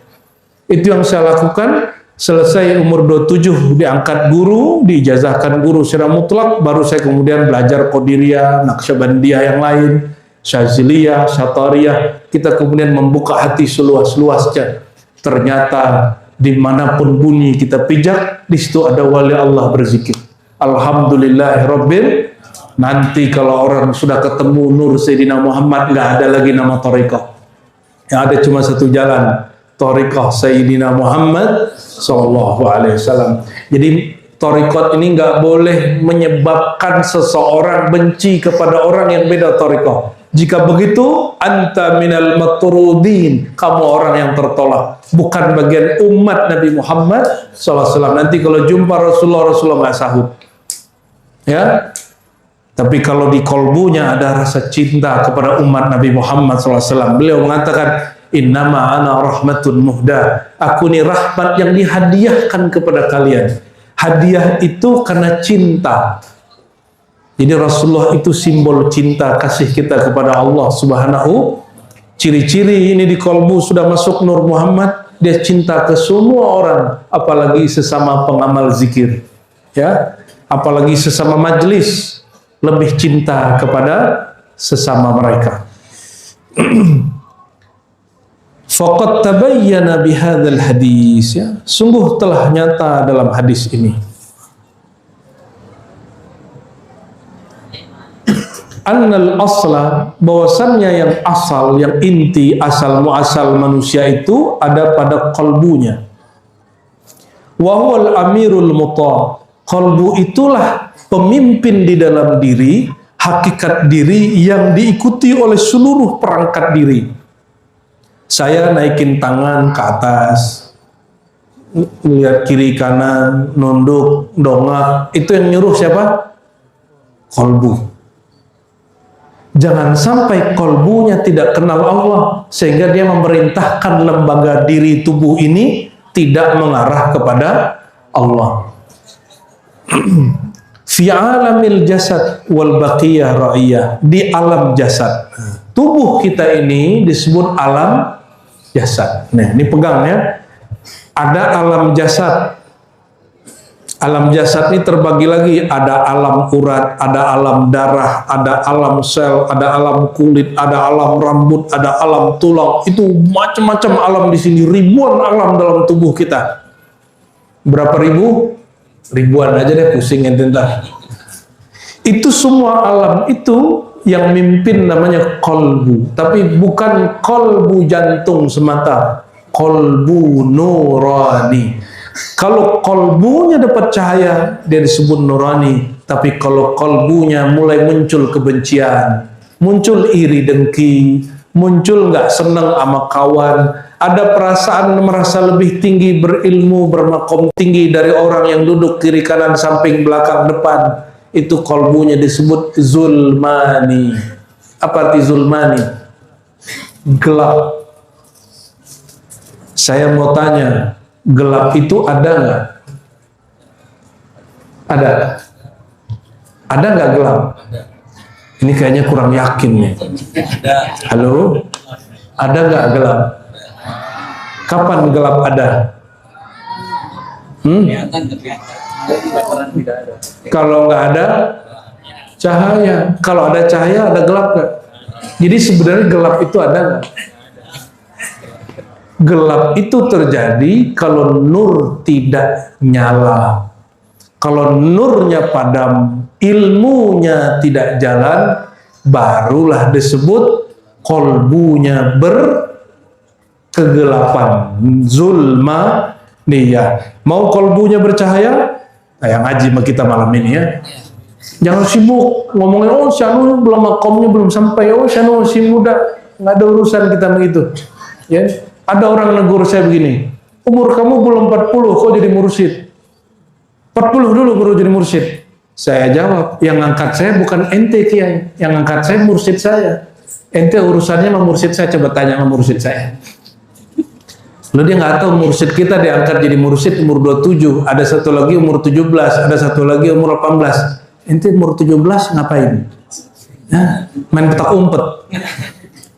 Itu yang saya lakukan. Selesai umur 27 diangkat guru, diijazahkan guru secara mutlak, baru saya kemudian belajar Qadiriyah, Naqsyabandiyah yang lain, Syaziliyah, Syatariyah. Kita kemudian membuka hati seluas-luasnya. Ternyata dimanapun bunyi kita pijak, di situ ada wali Allah berzikir. Alhamdulillahirabbil. Nanti kalau orang sudah ketemu Nur Sayyidina Muhammad, nggak ada lagi nama thariqah. Yang ada cuma satu jalan, thariqah Sayyidina Muhammad sallallahu alaihi wasallam. Jadi thariqat ini nggak boleh menyebabkan seseorang benci kepada orang yang beda thariqah. Jika begitu, anta minal matrudin, kamu orang yang tertolak, bukan bagian umat Nabi Muhammad SAW. Nanti kalau jumpa Rasulullah nggak sahut. Ya, tapi kalau di kolbunya ada rasa cinta kepada umat Nabi Muhammad SAW, beliau mengatakan, innama ana rahmatun muhda, aku ini rahmat yang dihadiahkan kepada kalian. Hadiah itu karena cinta. Jadi Rasulullah itu simbol cinta kasih kita kepada Allah Subhanahu. Ciri-ciri ini di kolbu sudah masuk Nur Muhammad, dia cinta ke semua orang, apalagi sesama pengamal zikir, ya, apalagi sesama majlis, lebih cinta kepada sesama mereka. Faqad tabayyana bihadzal hadis, ya, sungguh telah nyata dalam hadis ini. Annal asla, bahwasannya yang asal, yang inti, asal muasal manusia itu ada pada kalbunya. Wa huwal amirul muta', kalbu itulah pemimpin di dalam diri, hakikat diri yang diikuti oleh seluruh perangkat diri. Saya naikin tangan ke atas, lihat kiri kanan, nunduk, dongak, itu yang nyuruh siapa? Kalbu. Jangan sampai kolbunya tidak kenal Allah sehingga dia memerintahkan lembaga diri tubuh ini tidak mengarah kepada Allah. Fi alamil jasad wal baqiyah ra'iyah, di alam jasad. Tubuh kita ini disebut alam jasad. Nah, ini pegang ya. Ada alam jasad. Alam jasad ini terbagi lagi, ada alam urat, ada alam darah, ada alam sel, ada alam kulit, ada alam rambut, ada alam tulang. Itu macam-macam alam di sini, ribuan alam dalam tubuh kita. Berapa ribu? Ribuan aja deh, pusing ente ntar. Itu semua alam itu yang mimpin namanya kolbu, tapi bukan kolbu jantung semata, kolbu nurani. Kalau kolbunya dapat cahaya, dia disebut nurani. Tapi kalau kolbunya mulai muncul kebencian, muncul iri dengki, muncul nggak senang sama kawan, ada perasaan merasa lebih tinggi, berilmu, bermakom tinggi dari orang yang duduk kiri kanan samping belakang depan, itu kolbunya disebut zulmani. Apa arti zulmani? Gelap. Saya mau tanya, gelap itu ada nggak? Ada. Ada nggak gelap? Ini kayaknya kurang yakin nih. Halo? Ada nggak gelap? Kapan gelap ada? Kalau nggak ada cahaya. Kalau ada cahaya, ada gelap nggak? Jadi sebenarnya gelap itu ada nggak? Gelap itu terjadi kalau nur tidak nyala. Kalau nurnya padam, ilmunya tidak jalan, barulah disebut kolbunya berkegelapan. Zulma niyah. Mau kolbunya bercahaya? Yang ngaji sama kita malam ini ya. Jangan sibuk ngomongin, oh Syanu belum makomnya belum sampai, oh Syanu masih muda, nggak ada urusan kita begitu. Ya. Ada orang negur saya begini, umur kamu belum 40, kok jadi mursyid? 40 dulu baru jadi mursyid. Saya jawab, yang ngangkat saya bukan ente kiai, yang ngangkat saya mursyid saya. Ente urusannya sama mursyid saya, coba tanya sama mursyid saya. Lalu dia nggak tahu mursyid kita diangkat jadi mursyid umur 27, ada satu lagi umur 17, ada satu lagi umur 18. Ente umur 17 ngapain? Ya, main petak umpet.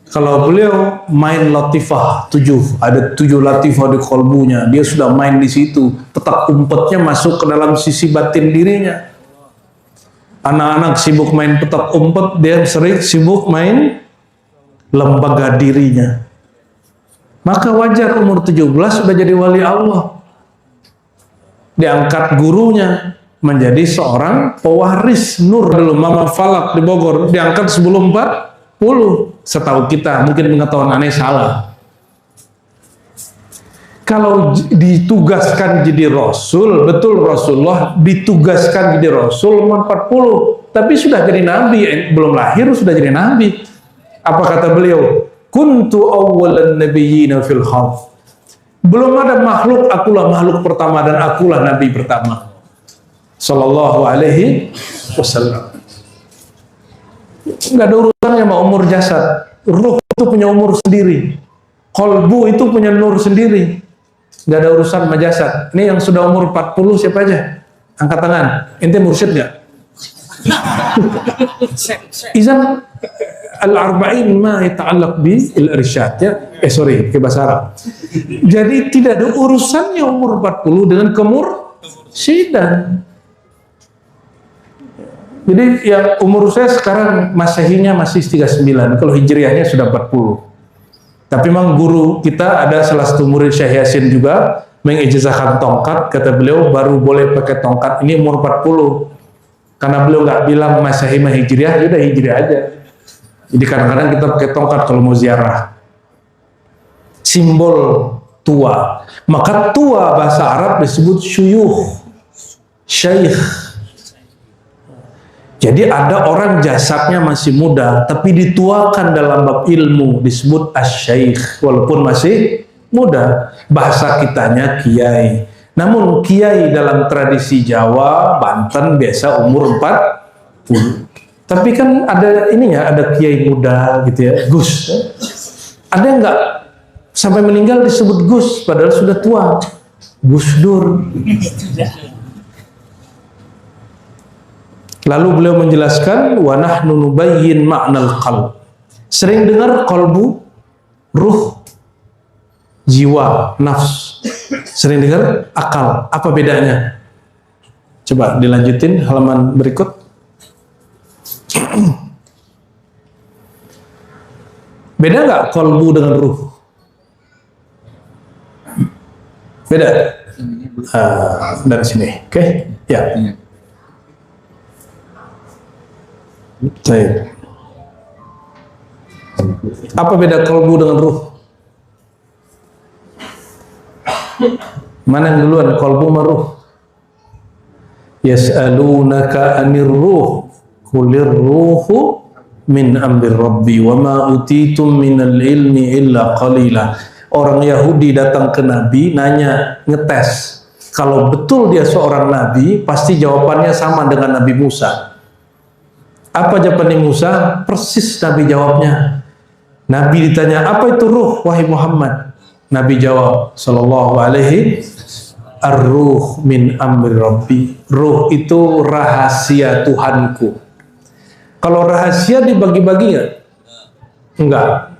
Kalau beliau main latifah 7, ada 7 latifah di kolbunya, dia sudah main di situ, petak umpetnya masuk ke dalam sisi batin dirinya. Anak-anak sibuk main petak umpet, dia sering sibuk main lembaga dirinya. Maka wajar umur 17 sudah jadi wali Allah. Diangkat gurunya menjadi seorang pewaris nur. Dulu Mama Falak di Bogor diangkat sebelum 40. Setahu kita, mungkin pengetahuan aneh salah. Kalau ditugaskan jadi Rasul, betul Rasulullah ditugaskan jadi Rasul umur 40, tapi sudah jadi Nabi, belum lahir sudah jadi Nabi. Apa kata beliau? Kuntu awwalan nabiyyina fil khalq. Belum ada makhluk, akulah makhluk pertama dan akulah nabi pertama. Sallallahu alaihi wasallam. Enggak ada urusannya sama umur jasad. Ruh itu punya umur sendiri. Qalbu itu punya nur sendiri. Enggak ada urusan sama jasad. Ini yang sudah umur 40 siapa aja? Angkat tangan. Ente mursyid enggak? Izan al-arba'in ma yata'allaq bi al-irsyad ya. Sorry, ke bahasa Arab. Jadi tidak ada urusannya umur 40 dengan kemursyidan. Jadi yang umur saya sekarang Masehinya masih 39, kalau Hijriahnya sudah 40. Tapi memang guru kita ada salah satu murid Syekh Yasin juga mengijazahkan tongkat, kata beliau baru boleh pakai tongkat ini umur 40. Karena beliau nggak bilang Masehi mah Hijriah, ya udah Hijriah aja. Jadi kadang-kadang kita pakai tongkat kalau mau ziarah. Simbol tua. Maka tua bahasa Arab disebut syuyukh, syekh. Jadi ada orang jasadnya masih muda, tapi dituakan dalam bab ilmu disebut asy-syaikh, walaupun masih muda. Bahasa kitanya kiai. Namun kiai dalam tradisi Jawa, Banten biasa umur 40. Tapi kan ada ininya, ada kiai muda gitu ya, Gus. Ada yang enggak sampai meninggal disebut Gus, padahal sudah tua. Gus Dur. Lalu beliau menjelaskan wa nahnu nubayyin ma'nal qalb. Sering dengar qalbu, ruh, jiwa, nafs. Sering dengar akal. Apa bedanya? Coba dilanjutin halaman berikut. Beda nggak qalbu dengan ruh? Beda? Dari sini, oke? Ya. Baik. Apa beda qalbu dengan ruh? Mana yang duluan, qalbu sama ruh? Yas'alunaka 'anir ruh, qulir ruhu min amri rabbi wa ma utitum minal ilmi illa qalila. Orang Yahudi datang ke Nabi nanya, ngetes. Kalau betul dia seorang nabi, pasti jawabannya sama dengan Nabi Musa. Apa jawaban Musa? Persis Nabi jawabnya. Nabi ditanya, apa itu ruh, wahai Muhammad? Nabi jawab, sallallahu alaihi, ar-ruh min amri rabbi. Ruh itu rahasia Tuhanku. Kalau rahasia dibagi-bagi nggak? Enggak.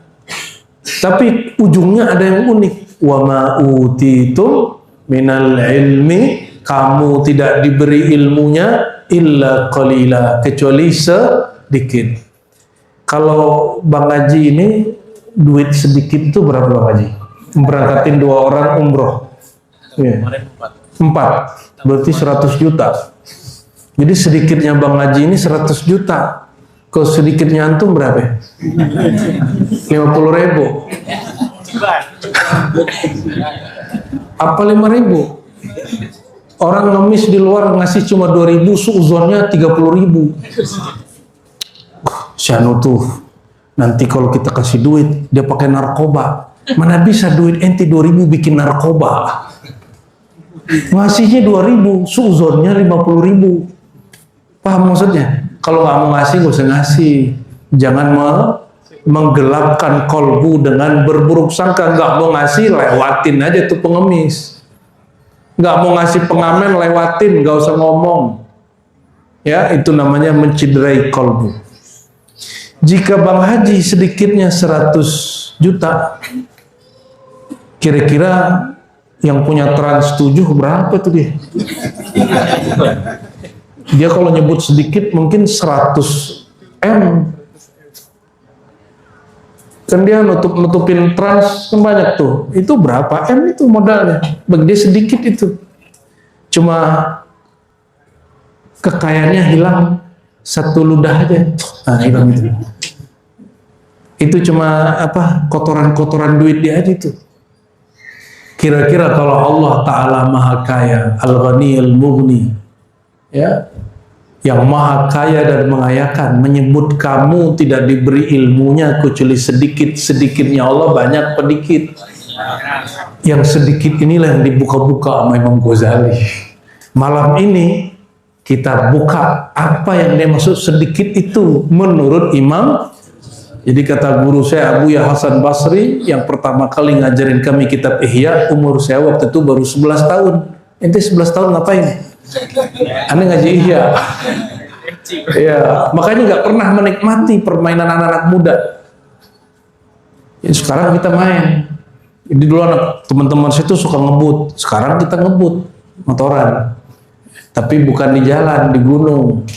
Tapi ujungnya ada yang unik. Wa ma utitum minal ilmi, kamu tidak diberi ilmunya illa qalila, kecuali sedikit. Kalau Bang Haji ini duit sedikit itu berapa Bang Haji? Berangkatin 2 orang umroh. Ya. 4. Berarti 100 juta. Jadi sedikitnya Bang Haji ini 100 juta. Kalau sedikitnya antum berapa? 50.000. Apa 5.000? Orang ngemis di luar ngasih cuma 2.000, suuzonnya 30.000. Syanu tuh, nanti kalau kita kasih duit, dia pakai narkoba. Mana bisa duit ente 2.000 bikin narkoba? Ngasihnya 2.000, suuzonnya 50.000. Paham maksudnya? Kalau nggak mau ngasih, nggak usah ngasih. Jangan menggelapkan kolbu dengan berburuk sangka. Nggak mau ngasih, lewatin aja tuh pengemis. Nggak mau ngasih pengamen, lewatin, nggak usah ngomong. Ya, itu namanya menciderai kolbu. Jika Bang Haji sedikitnya 100 juta, kira-kira yang punya Trans 7 berapa tuh dia? Dia kalau nyebut sedikit mungkin 100 M. Kan dia nutupin Trans kan banyak tuh. Itu berapa M itu modalnya? Bagi dia sedikit itu. Cuma kekayaannya hilang 1 ludah aja. Nah, hilang itu. Itu cuma apa? Kotoran-kotoran duit dia aja itu. Kira-kira kalau Allah Ta'ala Maha Kaya, Al-Ghani Al-Mughni, ya, yang maha kaya dan mengayakan, menyebut kamu tidak diberi ilmunya kecuali sedikit-sedikitnya Allah, banyak pedikit. Yang sedikit inilah yang dibuka-buka sama Imam Ghazali. Malam ini kita buka apa yang dia maksud sedikit itu menurut Imam. Jadi kata guru saya Abu Ya Hasan Basri yang pertama kali ngajarin kami kitab Ihya, umur saya waktu itu baru 11 tahun. Ente 11 tahun ngapain? Aneh ngaji Ihya. Ya, makanya nggak pernah menikmati permainan anak-anak muda. Ya, sekarang kita main. Jadi dulu anak teman-teman situ suka ngebut. Sekarang kita ngebut motoran. Tapi bukan di jalan, di gunung.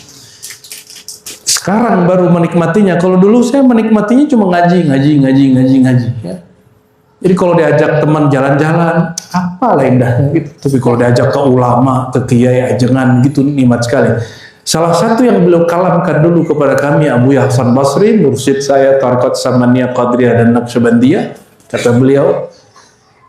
Sekarang baru menikmatinya. Kalau dulu saya menikmatinya cuma ngaji. Ya. Jadi kalau diajak teman jalan-jalan, apalah indahnya gitu. Tapi kalau diajak ke ulama, ke kiai, jangan gitu, nikmat sekali. Salah satu yang beliau kalamkan dulu kepada kami Abu Ya Hasan Basri, mursyid saya Tariqat Samaniyah, Qadriyah dan Naqsyabandiyah, kata beliau,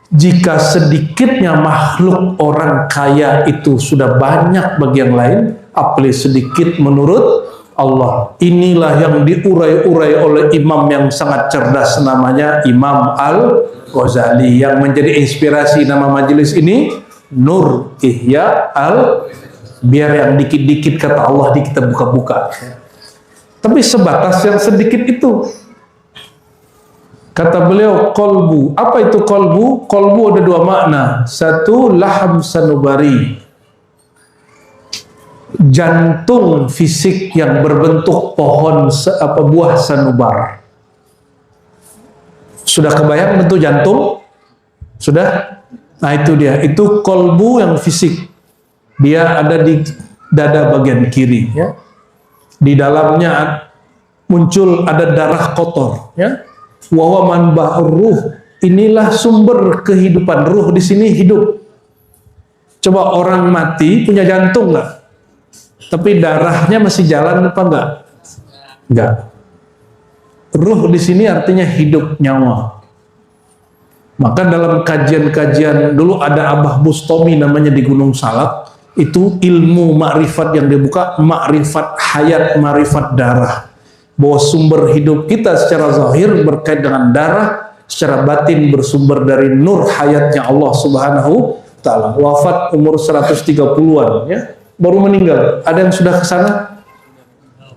jika sedikitnya makhluk orang kaya itu sudah banyak bagi yang lain, apalagi sedikit menurut Allah. Inilah yang diurai-urai oleh imam yang sangat cerdas, namanya Imam Al-Ghazali, yang menjadi inspirasi nama majelis ini Nur Ihya biar yang dikit-dikit kata Allah di kita buka-buka. Tapi sebatas yang sedikit itu. Kata beliau, kolbu. Apa itu kolbu? Kolbu ada dua makna. Satu, laham sanubari. Jantung fisik yang berbentuk pohon buah sanubar. Sudah kebayang bentuk jantung? Sudah? Nah itu dia. Itu kolbu yang fisik. Dia ada di dada bagian kiri. Ya. Di dalamnya muncul ada darah kotor. Ya. Wa manba'ur ruh, inilah sumber kehidupan. Ruh di sini hidup. Coba orang mati punya jantung nggak? Tapi darahnya masih jalan apa enggak? Enggak. Ruh di sini artinya hidup, nyawa. Maka dalam kajian-kajian dulu ada Abah Bustomi namanya di Gunung Salak, itu ilmu makrifat yang dibuka, makrifat hayat, makrifat darah. Bahwa sumber hidup kita secara zahir berkait dengan darah, secara batin bersumber dari nur hayatnya Allah Subhanahu Ta'ala. Wafat umur 130-an, ya, baru meninggal. Ada yang sudah ke sana?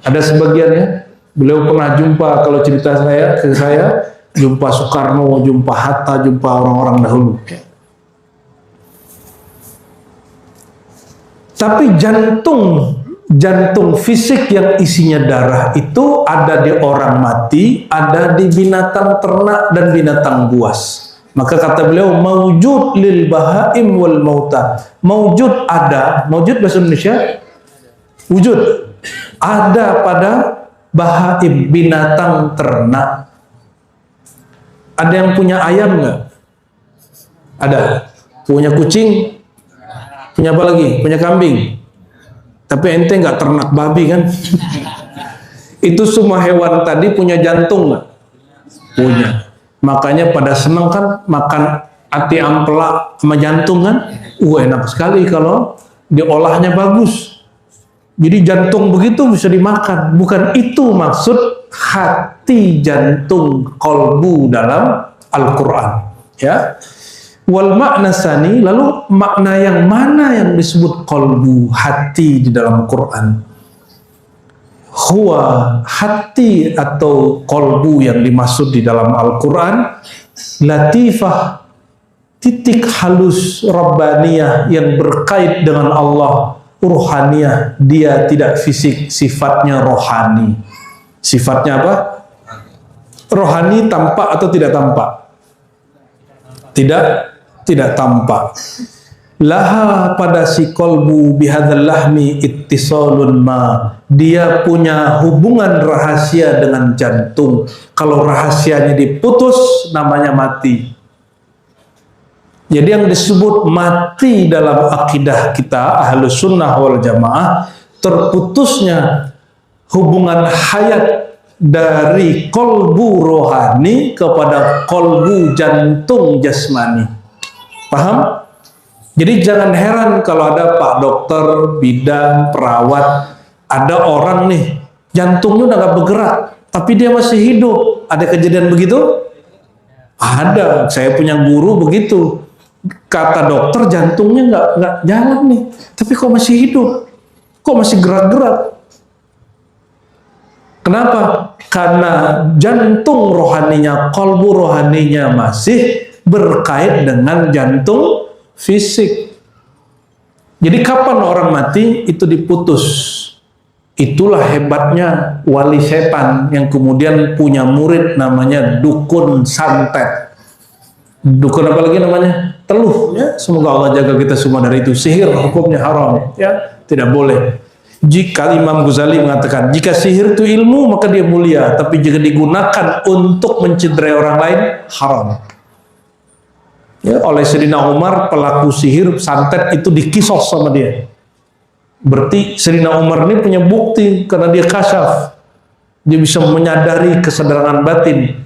Ada sebagian, ya. Beliau pernah jumpa, kalau cerita ke saya, jumpa Soekarno, jumpa Hatta, jumpa orang-orang dahulu. Tapi jantung fisik yang isinya darah itu ada di orang mati, ada di binatang ternak dan binatang buas. Maka kata beliau, maujud lil bahaim wal mauta. Maujud ada, maujud bahasa Indonesia, wujud. Ada pada bahaim, binatang ternak. Ada yang punya ayam nggak? Ada. Punya kucing? Punya apa lagi? Punya kambing? Tapi ente nggak ternak babi kan? Itu semua hewan tadi punya jantung nggak? Punya. Makanya pada seneng kan makan ati ampela sama jantung kan? Enak sekali kalau diolahnya bagus. Jadi jantung begitu bisa dimakan. Bukan itu maksud hati, jantung, kolbu dalam Al-Quran. Ya. Wal makna sani, lalu makna yang mana yang disebut kolbu, hati di dalam Quran? Huwa, hati atau kolbu yang dimaksud di dalam Al-Quran, latifah, titik halus rabbaniyah yang berkait dengan Allah, ruhaniyah, dia tidak fisik, sifatnya rohani. Sifatnya apa? Rohani tampak atau tidak tampak? Tidak tampak. Laha pada si kolbu bihadzal lahmi ittisalun ma. Dia punya hubungan rahasia dengan jantung. Kalau rahasianya diputus namanya mati. Jadi yang disebut mati dalam akidah kita Ahlus Sunnah wal Jamaah, terputusnya hubungan hayat dari kolbu rohani kepada kolbu jantung jasmani. Paham? Jadi jangan heran kalau ada pak dokter, bidan, perawat, Ada orang nih, jantungnya udah gak bergerak, tapi dia masih hidup. Ada kejadian begitu? Ada. Saya punya guru begitu. Kata dokter jantungnya nggak jalan nih, tapi kok masih hidup, kok masih gerak-gerak. Kenapa? Karena jantung rohaninya, kolbu rohaninya masih berkait dengan jantung fisik. Jadi kapan orang mati itu diputus. Itulah hebatnya wali setan yang kemudian punya murid namanya dukun santet. Dukun apa lagi namanya? Teluh, ya. Semoga Allah jaga kita semua dari itu. Sihir hukumnya haram, ya, tidak boleh. Jika Imam Ghazali mengatakan, jika sihir itu ilmu maka dia mulia, tapi jika digunakan untuk mencederai orang lain haram. Ya, oleh Sayyidina Umar pelaku sihir santet itu dikisos sama dia. Berarti Sayyidina Umar ini punya bukti karena dia kasyaf. Dia bisa menyadari kesadaran batin.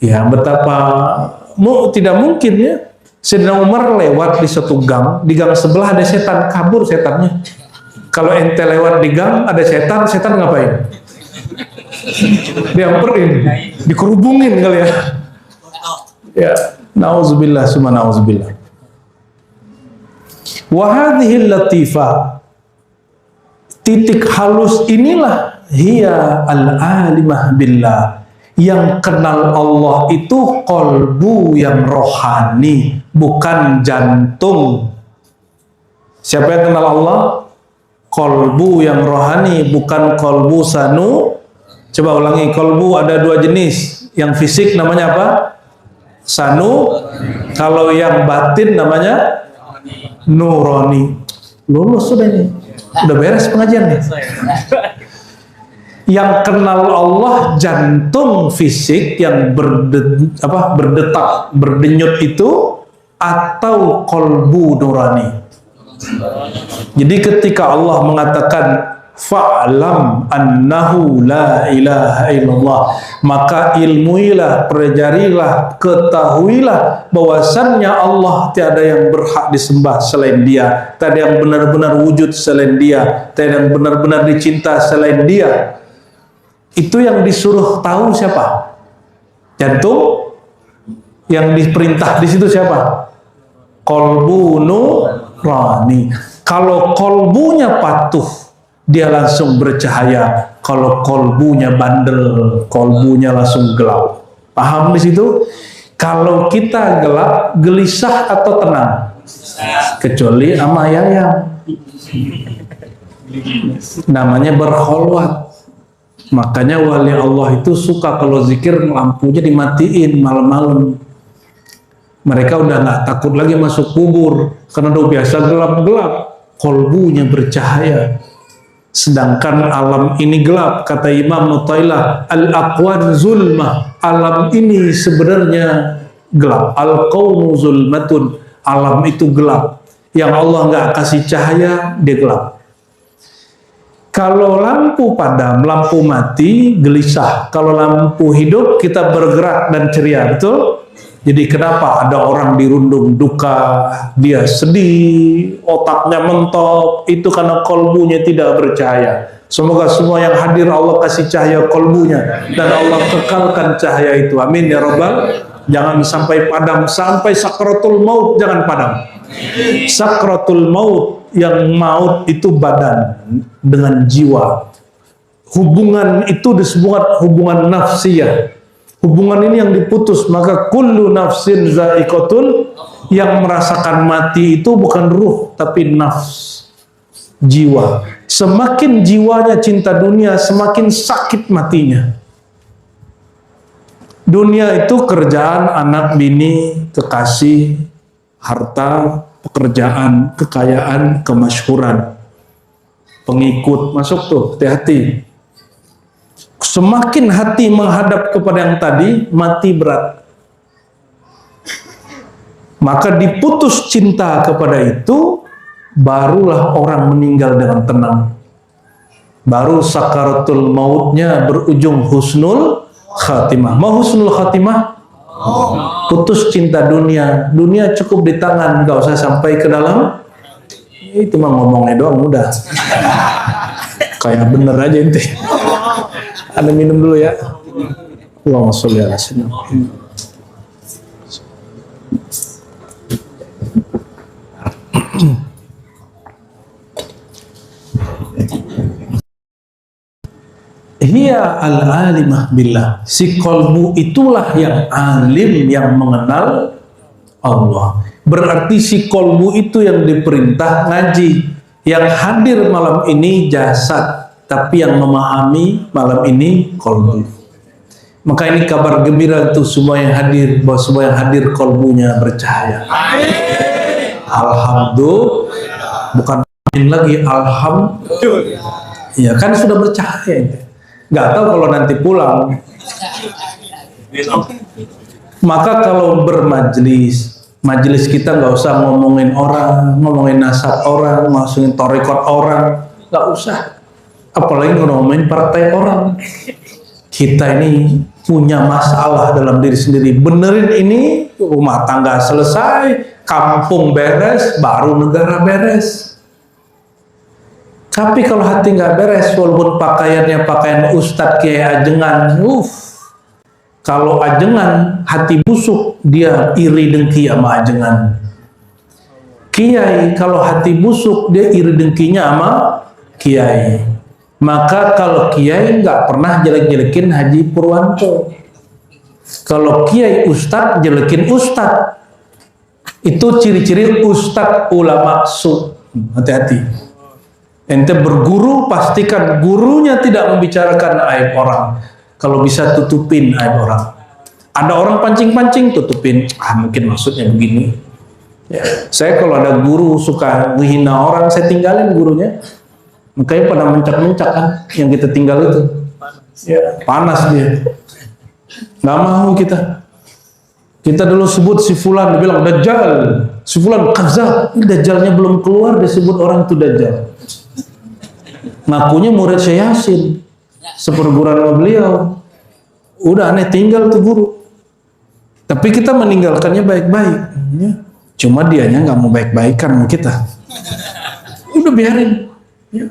Ya, betapa tidak mungkin ya. Sayyidina Umar lewat di satu gang, di gang sebelah ada setan, kabur setannya. Kalau ente lewat di gang ada setan, setan ngapain? Diamperin, dikerubungin kali ya. Ya, nauzubillah summa nauzubillah. Wa hadhil latifah, titik halus inilah hiya al-alimah billah, yang kenal Allah itu kolbu yang rohani, bukan jantung. Siapa yang kenal Allah? Kolbu yang rohani, bukan kolbu sanu. Coba ulangi, kolbu ada dua jenis. Yang fisik namanya apa? Sanu. Kalau yang batin namanya nurani. Lulus sudah ini. Udah beres pengajian nih. Yang kenal Allah jantung fisik yang berdetak, berdenyut itu, atau kolbu nurani. Jadi ketika Allah mengatakan fa'lam annahu la ilaha illallah, maka ilmuilah, pelajarilah, ketahuilah bahwasannya Allah tiada yang berhak disembah selain Dia, tiada yang benar-benar wujud selain Dia, tiada yang benar-benar dicinta selain Dia. Itu yang disuruh tahu siapa? Jantung. Yang diperintah di situ siapa? Kolbu nurani. Kalau kolbunya patuh, dia langsung bercahaya. Kalau kolbunya bandel, kolbunya langsung gelap. Paham di situ? Kalau kita gelap, gelisah atau tenang? Kecuali sama yayang. Namanya berkholwat. Makanya wali Allah itu suka kalau zikir lampunya dimatiin malam-malam. Mereka udah nggak takut lagi masuk kubur karena udah biasa gelap-gelap, kolbunya bercahaya. Sedangkan alam ini gelap, kata Imam Nutailah, al-aqwan zulmah, alam ini sebenarnya gelap. Al-qawmu zulmatun, alam itu gelap. Yang Allah nggak kasih cahaya, dia gelap. Kalau lampu padam, lampu mati, gelisah. Kalau lampu hidup, kita bergerak dan ceria, betul? Jadi kenapa ada orang dirundung duka, dia sedih, otaknya mentok, itu karena kolbunya tidak bercahaya. Semoga semua yang hadir Allah kasih cahaya kolbunya, dan Allah kekalkan cahaya itu. Amin ya Rabbal. Jangan sampai padam, sampai sakratul maut jangan padam. Sakratul maut, yang maut itu badan dengan jiwa. Hubungan itu disebut hubungan nafsiyah. Hubungan ini yang diputus, maka kullu nafsin za'iqatul, yang merasakan mati itu bukan ruh tapi nafs, jiwa. Semakin jiwanya cinta dunia, semakin sakit matinya. Dunia itu kerjaan, anak, bini, kekasih, harta, pekerjaan, kekayaan, kemasyhuran, pengikut, masuk tuh, hati-hati. Semakin hati menghadap kepada yang tadi, mati berat. Maka diputus cinta kepada itu, barulah orang meninggal dengan tenang. Baru sakaratul mautnya berujung husnul khatimah. Mau husnul khatimah? Putus cinta dunia. Dunia cukup di tangan, gak usah sampai ke dalam. Itu mah ngomongnya doang udah. Kayak bener aja ente. Ada minum dulu ya. Allahumma sholli ala sayyidina. Hiya al-alimah billah. Si kolbu itulah yang alim, yang mengenal Allah. Berarti si kolbu itu yang diperintah ngaji. Yang hadir malam ini jasad, tapi yang memahami malam ini kolbu. Maka ini kabar gembira untuk semua yang hadir, bahwa semua yang hadir kolbunya bercahaya. Alhamdulillah. Bukan lagi alhamdulillah. Ya kan sudah bercahaya. Nggak tahu kalau nanti pulang. Maka kalau bermajlis, majelis kita nggak usah ngomongin orang, ngomongin nasab orang, ngomongin torikot orang, nggak usah. Apalagi ngomongin partai orang. Kita ini punya masalah dalam diri sendiri. Benerin ini, rumah tangga selesai, kampung beres, baru negara beres. Tapi kalau hati nggak beres, walaupun pakaiannya pakaian ustadz kiai ajengan, kalau ajengan hati busuk, dia iri dengki sama ajengan. Kiai kalau hati busuk, dia iri dengkinya sama kiai. Maka kalau kiai nggak pernah jelek-jelekin Haji Purwanto. Kalau kiai ustadz jelekin ustadz, itu ciri-ciri ustadz ulama su. Hati-hati. Ente berguru, pastikan gurunya tidak membicarakan aib orang. Kalau bisa tutupin aib orang. Ada orang pancing-pancing, tutupin. Mungkin maksudnya begini. Ya. Saya kalau ada guru suka menghina orang, saya tinggalin gurunya. Makanya pada mencak-mencak kan, yang kita tinggal itu. Ya, panas dia. Nggak mau kita. Kita dulu sebut si fulan, dibilang dajjal. Si fulan kadzab. Dajjalnya belum keluar, disebut orang itu dajjal. Ngakunya murid Syekh Yasin, seperguruan sama beliau. Udah aneh tinggal tuh guru. Tapi kita meninggalkannya baik-baik. Ya. Cuma dianya nggak mau baik-baikan sama kita. Udah biarin. Ya.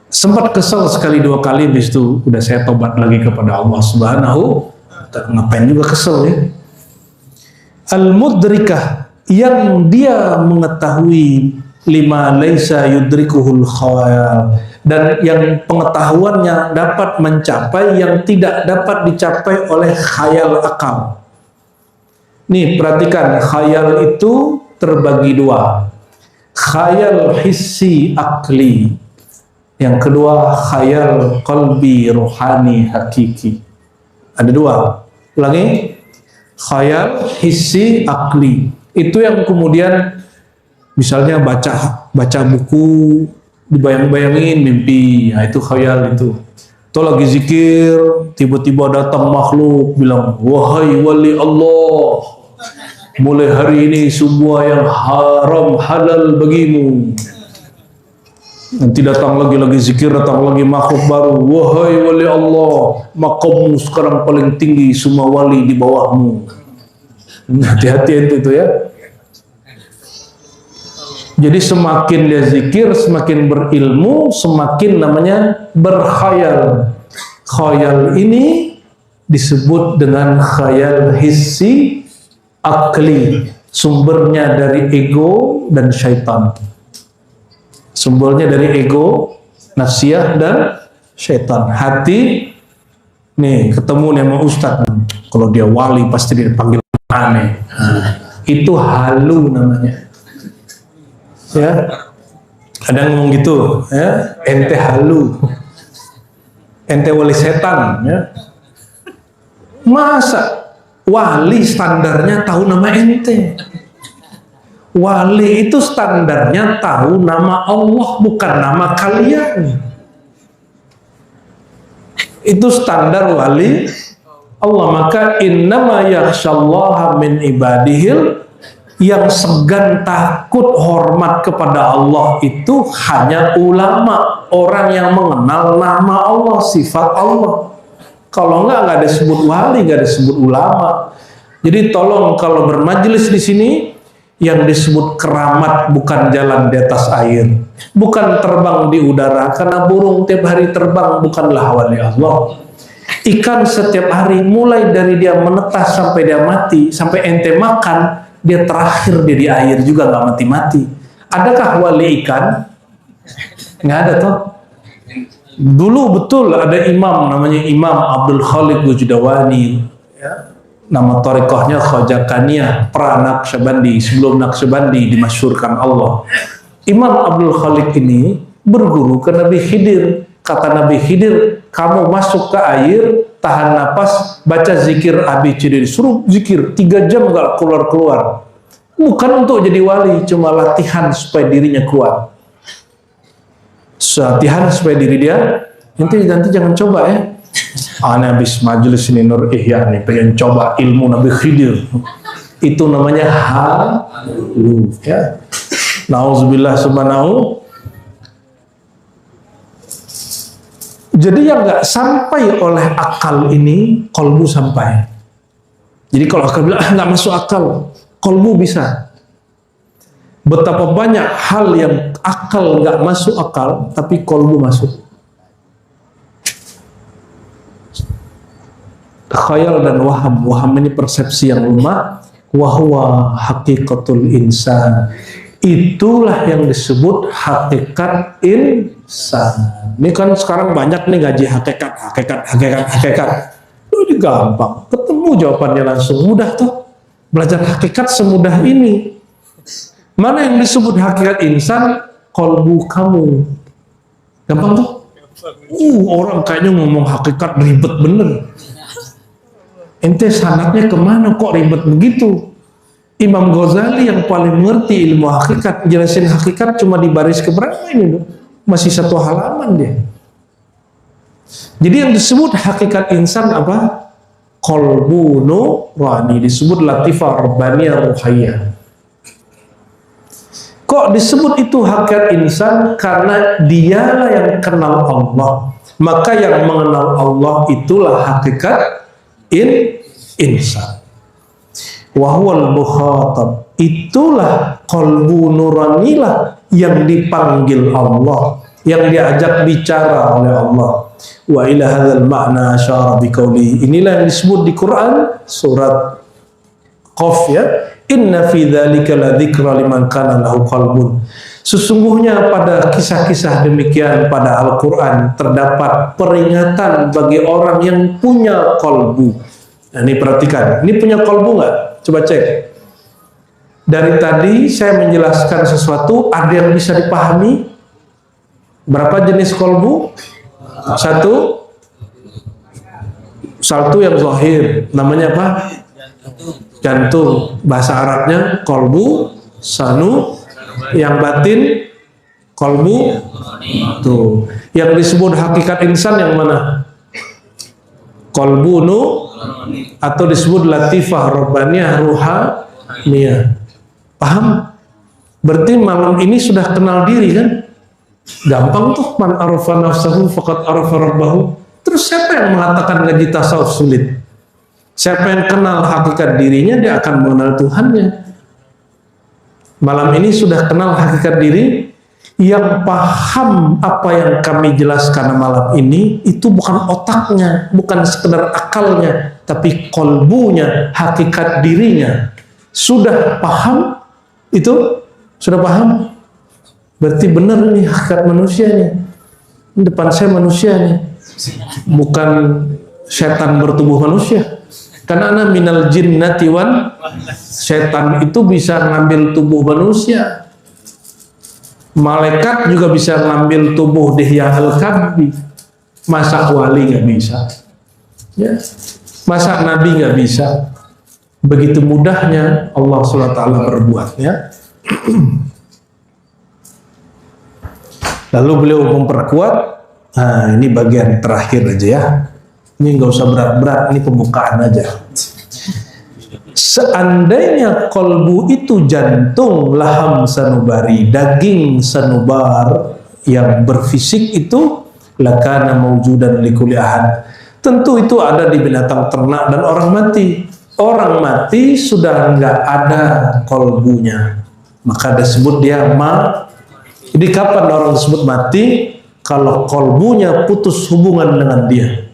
Sempat kesel sekali dua kali, habis itu udah saya tobat lagi kepada Allah Subhanahu. Ngapain juga kesel ya. Al-mudrikah, yang dia mengetahui lima laisa yudrikuhul khayal, dan yang pengetahuannya dapat mencapai yang tidak dapat dicapai oleh khayal akal. Nih perhatikan, khayal itu terbagi dua. Khayal hissi akli. Yang kedua khayal qalbi rohani hakiki. Ada dua. Ulangi. Khayal hissi akli. Itu yang kemudian misalnya baca buku, dibayang-bayangin mimpi, nah itu khayal itu. Atau lagi zikir, tiba-tiba datang makhluk bilang, wahai wali Allah, mulai hari ini semua yang haram halal bagimu. Nanti datang lagi zikir, datang lagi makhluk baru, wahai wali Allah, makammu sekarang paling tinggi, semua wali di bawahmu. Hati-hati itu ya. Jadi semakin dia zikir, semakin berilmu, semakin namanya berkhayal. Khayal ini disebut dengan khayal hissi akli. Sumbernya dari ego dan syaitan. Sumbernya dari ego, nafsiyah dan syaitan. Hati, nih ketemu nih sama ustadz. Kalau dia wali pasti dipanggil aneh. Itu halu namanya. Ya, kadang ngomong gitu, ya, ente halu, ente wali setan, ya. Masa wali standarnya tahu nama ente? Wali itu standarnya tahu nama Allah, bukan nama kalian. Itu standar wali Allah. Maka innama yakhsyallaha min ibadihil, yang segan takut hormat kepada Allah itu hanya ulama, orang yang mengenal nama Allah, sifat Allah. Kalau nggak ada sebut wali, nggak ada sebut ulama. Jadi tolong kalau bermajelis di sini, yang disebut keramat bukan jalan di atas air, bukan terbang di udara, karena burung tiap hari terbang bukanlah wali Allah. Ikan setiap hari mulai dari dia menetas sampai dia mati, sampai ente makan, dia terakhir dia di air juga nggak mati-mati. Adakah wali ikan? Nggak ada toh. Dulu betul ada imam namanya Imam Abdul Khaliq Bujdawani, ya. Nama tariqahnya Khajakaniyah, pra-Naqsyabandi, sebelum Naqsyabandi dimasyhurkan Allah. Imam Abdul Khaliq ini berguru ke Nabi Khidir. Kata Nabi Khidir, kamu masuk ke air, tahan napas, baca zikir ABCD, disuruh zikir 3 jam gak keluar-keluar. Bukan untuk jadi wali, cuma latihan supaya dirinya kuat. Latihan supaya diri dia, nanti jangan coba ya. Aneh habis majelis ini Nur Ihya nih, pengen coba ilmu Nabi Khidir. Itu namanya halu, ya. Nauzubillah subhanahu. Jadi yang nggak sampai oleh akal ini, kolbu sampai. Jadi kalau akal bilang nggak masuk akal, kolbu bisa. Betapa banyak hal yang akal nggak masuk akal, tapi kolbu masuk. Khayal dan waham. Waham ini persepsi yang lemah. Wahwa hakikatul insan. Itulah yang disebut hakikat insan. Ini kan sekarang banyak nih ngaji hakikat. Ini gampang. Ketemu jawabannya langsung. Mudah tuh. Belajar hakikat semudah ini. Mana yang disebut hakikat insan? Kolbu kamu. Gampang tuh. Orang kayaknya ngomong hakikat ribet bener. Ente sanadnya kemana kok ribet begitu? Imam Ghazali yang paling mengerti ilmu hakikat, jelasin hakikat cuma di baris keberapa ini loh? Masih 1 halaman dia. Jadi yang disebut hakikat insan apa? Qalbu nurani, disebut latifah rabbaniyah ruhiyah. Kok disebut itu hakikat insan? Karena dialah yang kenal Allah. Maka yang mengenal Allah itulah hakikat insan. Wahwal mukhatab, itulah qalbu nuranilah yang dipanggil Allah, yang diajak bicara oleh Allah. Wa ila hadzal ma'na asyara biqauli. Inilah yang disebut di Quran surat Qaf, ya. Inna fi dzalika ladzikra liman kana lahu qalbun. Sesungguhnya pada kisah-kisah demikian pada Al-Quran terdapat peringatan bagi orang yang punya kolbu. Nah, ini perhatikan, ini punya kolbu nggak? Coba cek. Dari tadi saya menjelaskan sesuatu, ada yang bisa dipahami? Berapa jenis kolbu? Satu yang zahir, namanya apa? Jantung. Bahasa Arabnya kolbu, sanu. Yang batin kolbu tuh. Yang disebut hakikat insan yang mana? Kolbu nu atau disebut latifah rabbaniyah ruhaniyah. Paham? Berarti malam ini sudah kenal diri kan? Gampang tuh, man arafa nafsahu faqad arafa rabbahu. Terus siapa yang mengatakan ngaji tasawuf sulit? Siapa yang kenal hakikat dirinya, dia akan mengenal Tuhannya. Malam ini sudah kenal hakikat diri. Yang paham apa yang kami jelaskan malam ini, itu bukan otaknya, bukan sekedar akalnya, tapi kolbunya, hakikat dirinya. Sudah paham? Itu sudah paham? Berarti benar nih hakikat manusia nih. Depan saya manusia nih, bukan setan bertubuh manusia. Karena ana minal jinnati wan, setan itu bisa ngambil tubuh manusia. Malaikat juga bisa ngambil tubuh Dihya al-Kalbi. Masa wali nggak bisa? Ya. Masa nabi nggak bisa? Begitu mudahnya Allah SWT berbuat, ya. Lalu beliau memperkuat. Nah, ini bagian terakhir aja ya. Ini nggak usah berat-berat, ini pembukaan aja. Seandainya kolbu itu jantung, laham sanubari, daging sanubar yang berfisik itu, lakana mawjudan likulli ahad. Tentu itu ada di binatang ternak dan orang mati. orang mati sudah nggak ada kolbunya, maka disebut dia Jadi kapan orang disebut mati? Kalau kolbunya putus hubungan dengan dia.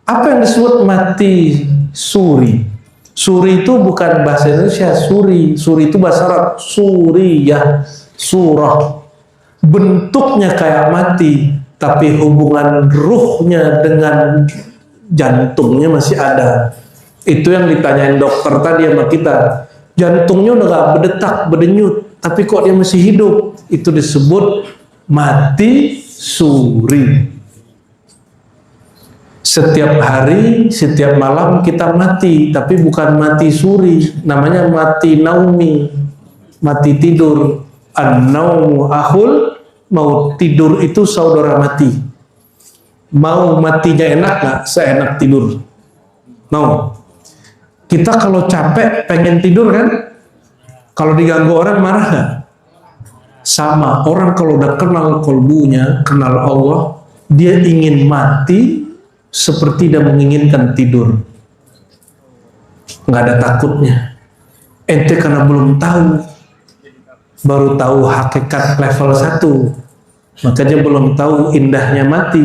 Apa yang disebut mati suri? Suri itu bukan bahasa Indonesia, suri. Suri itu bahasa Arab, suriyah, surah. Bentuknya kayak mati, tapi hubungan ruhnya dengan jantungnya masih ada. Itu yang ditanyain dokter tadi sama kita. Jantungnya udah gak berdetak, berdenyut, tapi kok dia masih hidup. Itu disebut mati suri. Setiap hari, setiap malam kita mati, tapi bukan mati suri, namanya mati naumi, mati tidur. An-naumu ahul, mau tidur itu saudara mati. Mau matinya enak gak? Seenak tidur. Mau? Kita kalau capek pengen tidur kan? Kalau diganggu orang marah gak? Sama, orang kalau udah kenal kolbunya, kenal Allah, dia ingin mati seperti dia menginginkan tidur. Nggak ada takutnya. Ente karena belum tahu, baru tahu hakikat level 1, makanya belum tahu indahnya mati,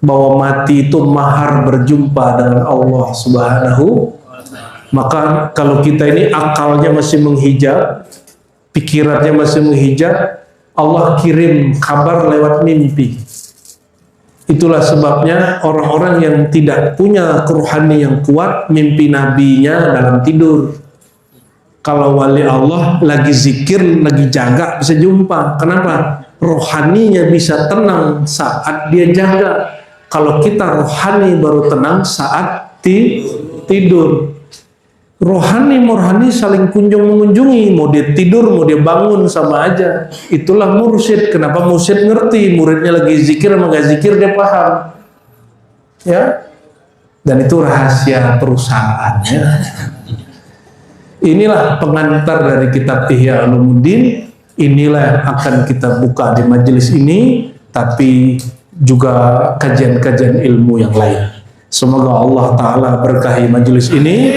bahwa mati itu mahar berjumpa dengan Allah Subhanahu. Maka kalau kita ini akalnya masih menghijab, pikirannya masih menghijab, Allah kirim kabar lewat mimpi. Itulah sebabnya orang-orang yang tidak punya keruhani yang kuat, mimpi nabinya dalam tidur. Kalau wali Allah lagi zikir, lagi jaga, bisa jumpa. Kenapa? Rohaninya bisa tenang saat dia jaga. Kalau kita rohani baru tenang saat tidur. Rohani saling kunjung mengunjungi, mau dia tidur mau dia bangun sama aja. Itulah mursyid. Kenapa mursyid ngerti muridnya lagi zikir sama gak zikir, dia paham ya. Dan itu rahasia perusahaannya. Inilah pengantar dari kitab Ihya Ulumuddin. Inilah yang akan kita buka di majelis ini, tapi juga kajian-kajian ilmu yang lain. Semoga Allah Ta'ala berkahi majelis ini,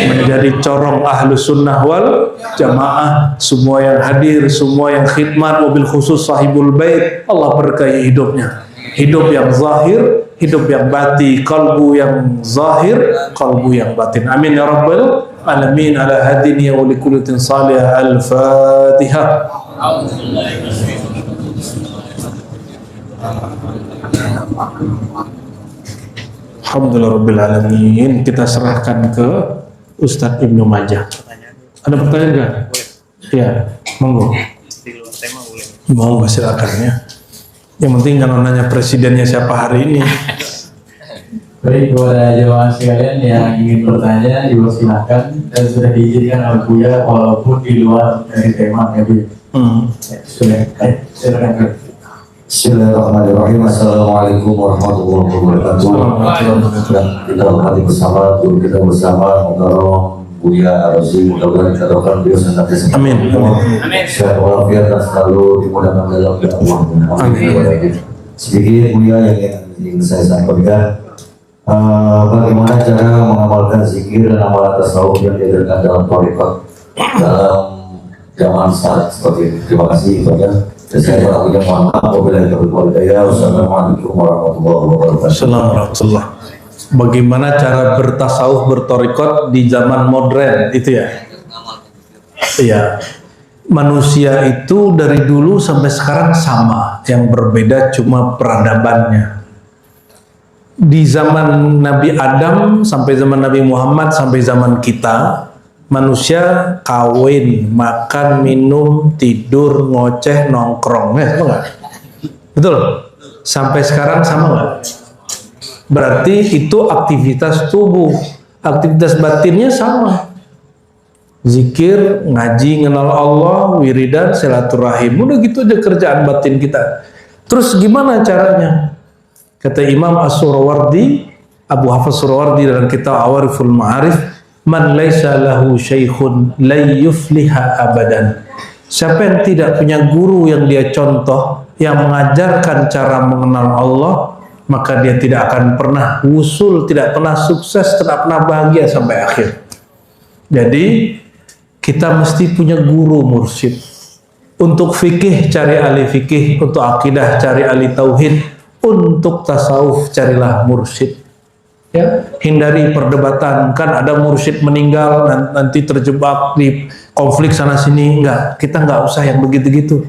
menjadi corong ahlu sunnah wal jamaah. Semua yang hadir, semua yang khidmat, mobil khusus sahibul bait, Allah berkahi hidupnya. Hidup yang zahir, hidup yang batin, kalbu yang zahir, kalbu yang batin. Amin ya rabbal alamin. Ala hadini wa likulitin salih. Al-Fatihah. Alhamdulillah Rabbil Alamin. Kita serahkan ke Ustadz Ibnu Majah. Ada pertanyaan nggak? Ya, monggo. Mau silakan ya. Yang penting jangan nanya presidennya siapa hari ini.
Baik, kepada jemaah sekalian yang ingin bertanya dipersilakan, dan sudah diizinkan oleh Buya walaupun di luar dari tema ya Bu. Silakan.
Bismillahirrahmanirrahim. Assalamualaikum warahmatullahi wabarakatuh. Kita hormati bersama guru kita bersama Mukarram Buya Ar-Razi. Mudah-mudahan kita doakan beliau senantiasa
Amin.
sehat walafiat dan selalu dimudahkan dalam Allah. Amin. Sedikit Buya yang ingin saya sampaikan, bagaimana cara mengamalkan zikir dan amalan tasawuf yang diajarkan dalam thariqat dalam zaman saat seperti ini. Terima kasih banyak. Saya berharap mohon maaf apabila terlalu. Wassalamualaikum warahmatullahi wabarakatuh.
Assalamualaikum. Bagaimana cara bertasawuf, bertorikot di zaman modern itu ya? Iya. Manusia itu dari dulu sampai sekarang sama, yang berbeda cuma peradabannya. Di zaman Nabi Adam sampai zaman Nabi Muhammad sampai zaman kita, manusia kawin, makan, minum, tidur, ngoceh, nongkrong, sama nggak? Betul? Sampai sekarang sama nggak? Berarti itu aktivitas tubuh, aktivitas batinnya sama. Zikir, ngaji, kenal Allah, wiridan, silaturahim, udah gitu aja kerjaan batin kita. Terus gimana caranya? Kata Imam As-Surawardi, Abu Hafs Surawardi dalam kitab Awariful Ma'arif, man laisa lahu syaikhun la yufliha abadan. Siapa yang tidak punya guru yang dia contoh, yang mengajarkan cara mengenal Allah, maka dia tidak akan pernah wusul, tidak pernah sukses, tidak pernah bahagia sampai akhir. Jadi kita mesti punya guru mursyid. Untuk fikih cari ahli fikih, untuk akidah cari ahli tauhid, untuk tasawuf carilah mursyid. Ya, hindari perdebatan. Kan ada mursyid meninggal nanti terjebak di konflik sana sini. Enggak, kita enggak usah yang begitu-gitu.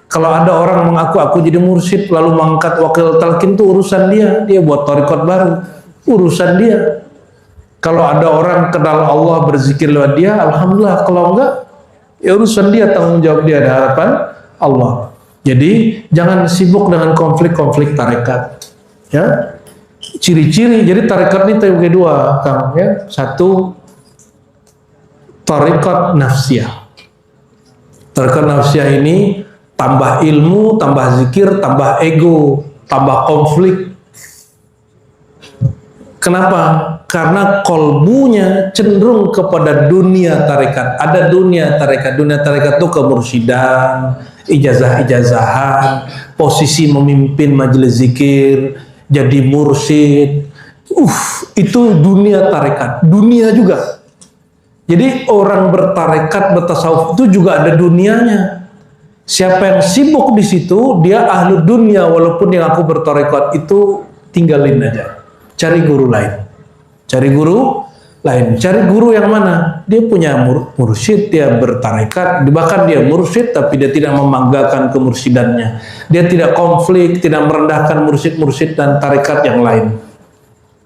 Kalau ada orang mengaku aku jadi mursyid lalu mengangkat wakil talqin, itu urusan dia buat thariqat baru, urusan dia. Kalau ada orang kenal Allah berzikir lewat dia, alhamdulillah. Kalau enggak, ya urusan dia, tanggung jawab dia, ada harapan Allah. Jadi jangan sibuk dengan konflik-konflik tarekat. Ya, ciri-ciri. Jadi tarekat ini terbagi dua, Kang. Ya, satu tarekat nafsiyah. Tarekat nafsiyah ini tambah ilmu, tambah zikir, tambah ego, tambah konflik. Kenapa? Karena kolbunya cenderung kepada dunia tarekat. Ada dunia tarekat. Dunia tarekat itu kemursyidaan, ijazah-ijazahan, posisi memimpin majelis zikir, jadi mursyid. Itu dunia tarekat. Dunia juga. Jadi orang bertarekat, bertasawuf itu juga ada dunianya. Siapa yang sibuk di situ, dia ahlu dunia. Walaupun yang aku bertarekat itu tinggalin aja. Cari guru lain. Cari guru lain. Cari guru yang mana? Dia punya mursyid, dia bertarekat, bahkan dia mursyid tapi dia tidak membanggakan kemursyidannya. Dia tidak konflik, tidak merendahkan mursyid-mursyid dan tarekat yang lain.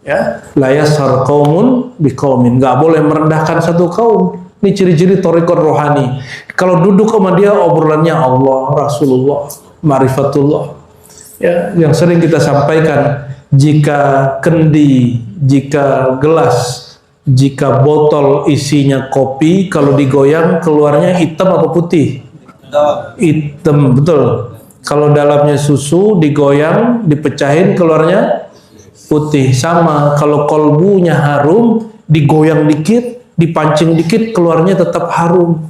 Ya, la yashar qaumun biqaumin. Enggak boleh merendahkan satu kaum. Ini ciri-ciri tarekat rohani. Kalau duduk sama dia obrolannya Allah, Rasulullah, ma'rifatullah. Ya, yang sering kita sampaikan, jika kendi, jika gelas, jika botol isinya kopi, kalau digoyang keluarnya hitam apa putih? Hitam, betul. Kalau dalamnya susu, digoyang, dipecahin keluarnya putih. Sama, kalau kolbunya harum, digoyang dikit, dipancing dikit, keluarnya tetap harum.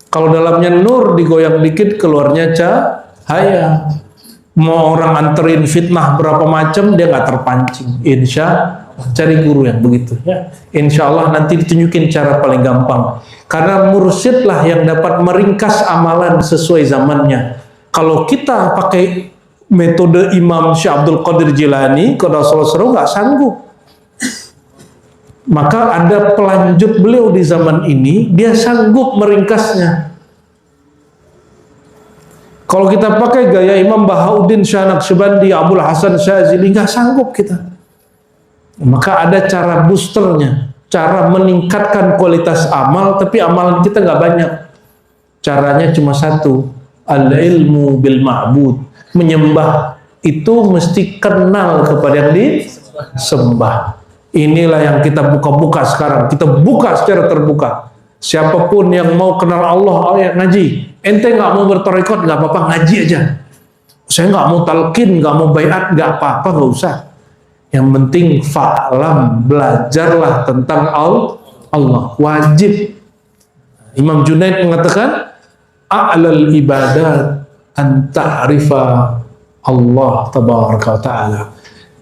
Kalau dalamnya nur, digoyang dikit, keluarnya cahaya. Mau orang anterin fitnah berapa macam, dia nggak terpancing. Insya cari guru yang begitu. Ya. Insya Allah nanti ditunjukin cara paling gampang. Karena mursyid lah yang dapat meringkas amalan sesuai zamannya. Kalau kita pakai metode Imam Syekh Abdul Qadir Jilani, Qadassallahu nggak sanggup. Maka ada pelanjut beliau di zaman ini, dia sanggup meringkasnya. Kalau kita pakai gaya Imam Bahauddin Syah Naqsyabandi, Abul Hasan Syazili, nggak sanggup kita. Maka ada cara boosternya, cara meningkatkan kualitas amal, tapi amalan kita nggak banyak. Caranya cuma satu, al-ilmu bil ma'bud. Menyembah itu mesti kenal kepada yang disembah. Inilah yang kita buka-buka sekarang. Kita buka secara terbuka. Siapapun yang mau kenal Allah, ya ngaji. Ente nggak mau bertarekat, nggak apa-apa, ngaji aja. Saya nggak mau talqin, nggak mau baiat, nggak apa-apa, nggak usah. Yang penting fa'lam, belajarlah tentang Allah. Wajib. Imam Junaid mengatakan, a'lal ibadat an ta'rifa Allah tabaraka wa ta'ala.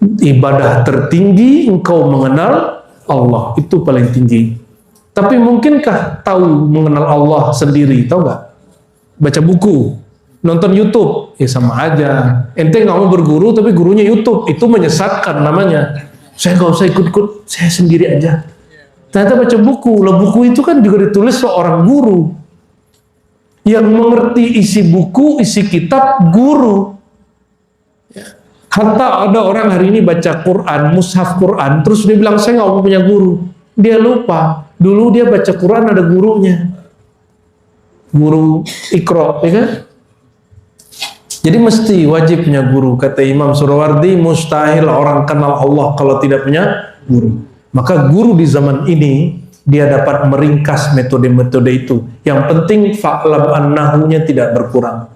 Ibadah tertinggi engkau mengenal Allah, itu paling tinggi. Tapi mungkinkah tahu mengenal Allah sendiri? Tahu nggak? Baca buku, nonton YouTube, ya sama aja. Ente nggak mau berguru tapi gurunya YouTube, itu menyesatkan namanya. Saya nggak usah ikut-ikut, saya sendiri aja. Ternyata baca buku, lah buku itu kan juga ditulis seorang guru yang mengerti isi buku, isi kitab, guru. Hatta ada orang hari ini baca Quran, mushaf Quran, terus dia bilang saya nggak mau punya guru. Dia lupa, dulu dia baca Quran ada gurunya, guru Iqra, ya kan? Jadi mesti wajib punya guru. Kata Imam Surawardi, mustahil orang kenal Allah kalau tidak punya guru. Maka guru di zaman ini dia dapat meringkas metode-metode itu. Yang penting fa'lam annahunya tidak berkurang.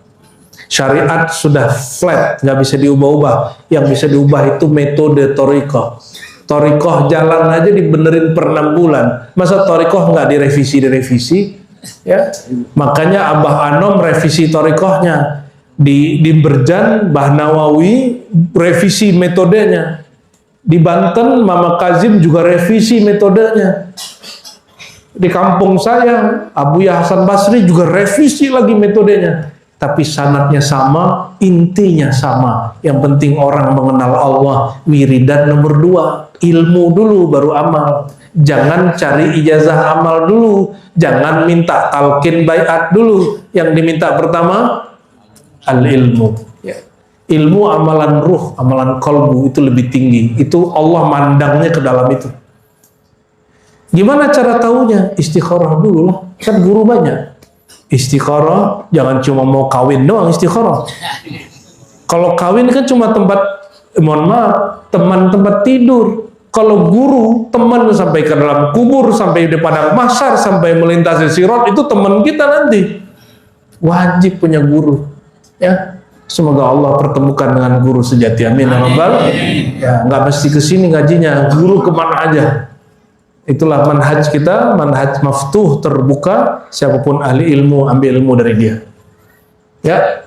Syariat sudah flat, nggak bisa diubah-ubah. Yang bisa diubah itu metode thariqah. Thariqah jalan aja dibenerin per 6 bulan. Masa thariqah nggak direvisi? Ya, makanya Abah Anom revisi thariqahnya. Di Berjan, Mbah Nawawi revisi metodenya. Di Banten, Mama Kazim juga revisi metodenya. Di kampung saya, Abuya Hasan Basri juga revisi lagi metodenya. Tapi sanadnya sama, intinya sama. Yang penting orang mengenal Allah. Wiridan nomor 2, ilmu dulu baru amal. Jangan cari ijazah amal dulu. Jangan minta talqin baiat dulu. Yang diminta pertama, al-ilmu. Ya. Ilmu amalan ruh, amalan kolbu itu lebih tinggi. Itu Allah mandangnya ke dalam itu. Gimana cara taunya? Istikharah dulu lah. Kan guru banyak. Istikharah, jangan cuma mau kawin doang istikharah. Kalau kawin kan cuma tempat, mohon maaf, teman tempat tidur. Kalau guru, teman sampai ke dalam kubur, sampai di padang mahsyar, sampai melintasi sirat, itu teman kita nanti. Wajib punya guru. Ya, semoga Allah pertemukan dengan guru sejati. Amin. Ya, nggak mesti kesini ngajinya, guru kemana aja. Itulah manhaj kita, manhaj maftuh, terbuka. Siapapun ahli ilmu, ambil ilmu dari dia. Ya,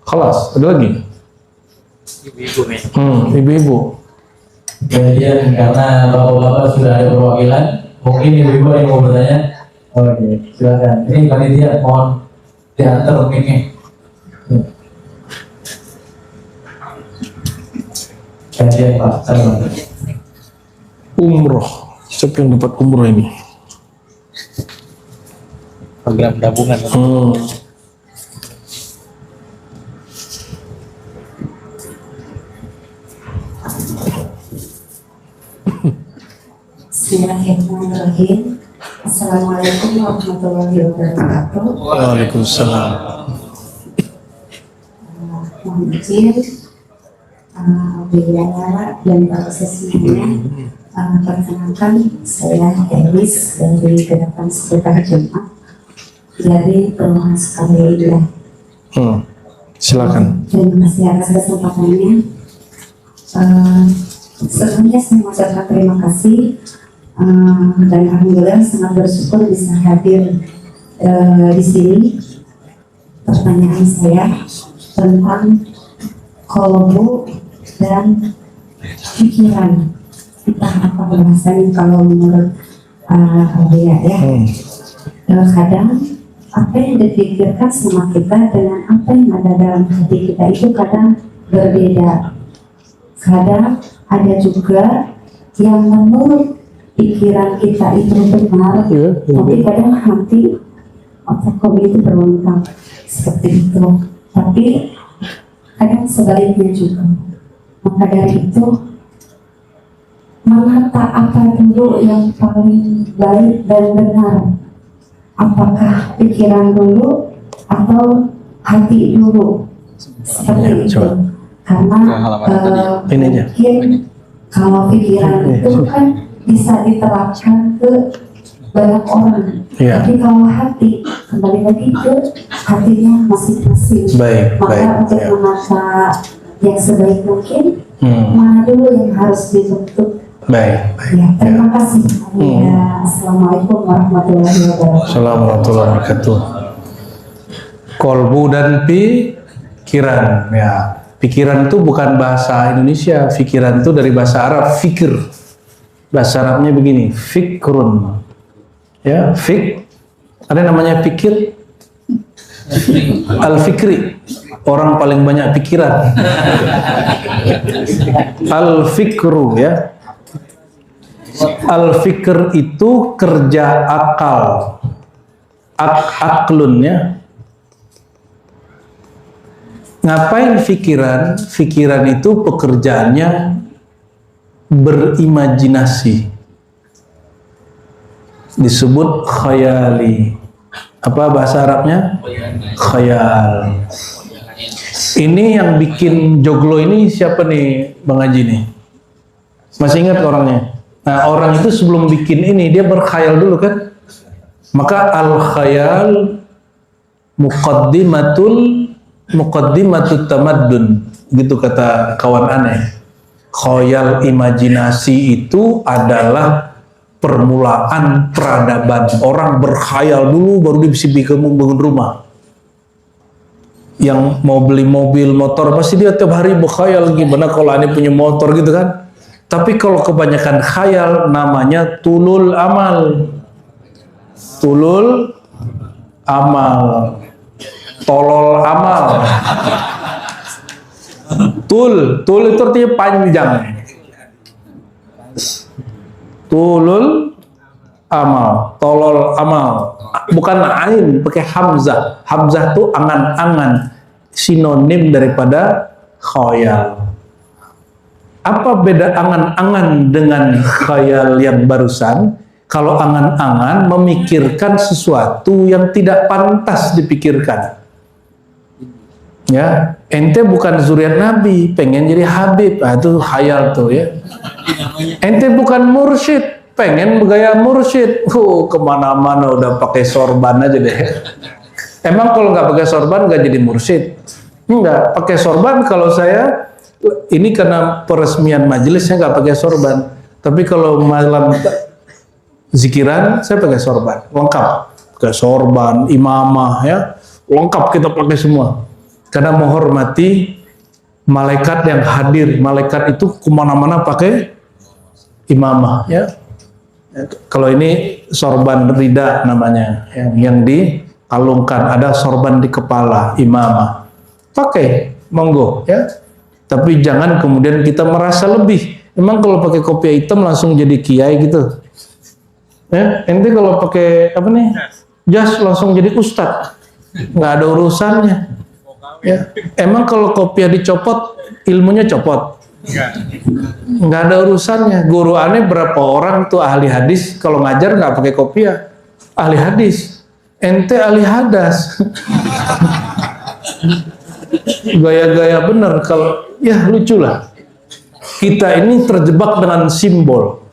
khalas. Ada lagi?
Ibu-ibu.
Ibu-ibu.
Kemudian karena bapak-bapak sudah ada perwakilan, mungkin ibu-ibu yang mau bertanya. Oke, silakan. Ini panitia mohon diantar mic-nya. Kajian Pak, salam.
Umroh. Siapa yang dapat umroh ini?
Program gabungan.
Bismillahirrahmanirrahim. Assalamualaikum warahmatullahi wabarakatuh.
Waalaikumsalam.
Mohon izin, Beliau dan Bapak semuanya, perkenalkan saya Elis dari Gerakan Sedekah Jumat dari Perumahan Sukarela.
Silakan.
Terima kasih atas kesempatannya. Sebelumnya saya mengucapkan terima kasih dan alhamdulillah sangat bersyukur bisa hadir di sini. Pertanyaan saya tentang kolbu dan pikiran. Entah apa bahasanya kalau menurut dia ya. Kadang apa yang dipikirkan sama kita dengan apa yang ada dalam hati kita itu kadang berbeda. Kadang ada juga yang menurut pikiran kita itu benar, tapi kadang hati otak itu berontak seperti itu. Tapi kadang sebaliknya juga. Maka dari itu, menata apa dulu yang paling baik dan benar? Apakah pikiran dulu atau hati dulu? Seperti itu. Karena mungkin kalau pikiran itu kan bisa diterapkan ke banyak orang. Tapi kalau hati, kembali lagi ke hatinya masing-masing. Maka untuk menata yang sebaik mungkin, mana dulu yang harus dibentuk. Ya, terima kasih. Assalamualaikum warahmatullahi wabarakatuh.
Assalamualaikum warahmatullahi wabarakatuh. Kolbu dan pikiran. Ya, pikiran itu bukan bahasa Indonesia. Pikiran itu dari bahasa Arab, fikir. Bahasa Arabnya begini, fikrun. Ya, ada namanya pikir. Al-fikri, orang paling banyak pikiran. Al-fikru, ya. Al-fikr itu kerja akal. Aklun, ya. Ngapain pikiran? Pikiran itu pekerjaannya berimajinasi. Disebut khayali. Apa bahasa Arabnya? Khayal. Ini yang bikin joglo ini siapa nih, Bang Haji nih? Masih ingat orangnya? Nah, orang itu sebelum bikin ini dia berkhayal dulu kan? Maka al-khayal muqaddimatut tamaddun, gitu kata kawan aneh. Khayal, imajinasi itu adalah permulaan peradaban. Orang berkhayal dulu baru dia bisa bangun rumah. Yang mau beli mobil, motor, pasti dia tiap hari berkhayal gimana kalau aneh punya motor gitu kan. Tapi kalau kebanyakan khayal namanya tulul amal. tulul amal, tolol amal. Tul itu artinya panjang. Tulul amal, tolol amal. Bukan ain, pakai hamzah. Hamzah itu angan-angan, sinonim daripada khayal. Apa beda angan-angan dengan khayal yang barusan? Kalau angan-angan memikirkan sesuatu yang tidak pantas dipikirkan. Ya, ente bukan zuriat Nabi, pengen jadi Habib, itu khayal tuh ya. Ente bukan mursyid, pengen bergaya mursyid, kemana-mana udah pakai sorban aja deh. Emang kalau nggak pakai sorban nggak jadi mursyid? Enggak, pakai sorban kalau saya ini karena peresmian majelisnya nggak pakai sorban. Tapi kalau malam zikiran saya pakai sorban, lengkap, pakai sorban, imamah ya, lengkap kita pakai semua. Karena menghormati malaikat yang hadir. Malaikat itu kemana-mana pakai imamah ya. Kalau ini sorban rida namanya, yang dialungkan, ada sorban di kepala, imamah. Pakai, monggo ya. Tapi jangan kemudian kita merasa lebih. Emang kalau pakai kopiah hitam langsung jadi kiai gitu? Ya, ente kalau pakai apa nih? Jas langsung jadi ustadz. Nggak ada urusannya. Ya, emang kalau kopiah dicopot, ilmunya copot? Nggak ada urusannya. Guru aneh berapa orang tuh ahli hadis, kalau ngajar nggak pakai kopiah, ahli hadis. Ente ahli hadas. Gaya-gaya bener. Kalau ya lucu lah. Kita ini terjebak dengan simbol.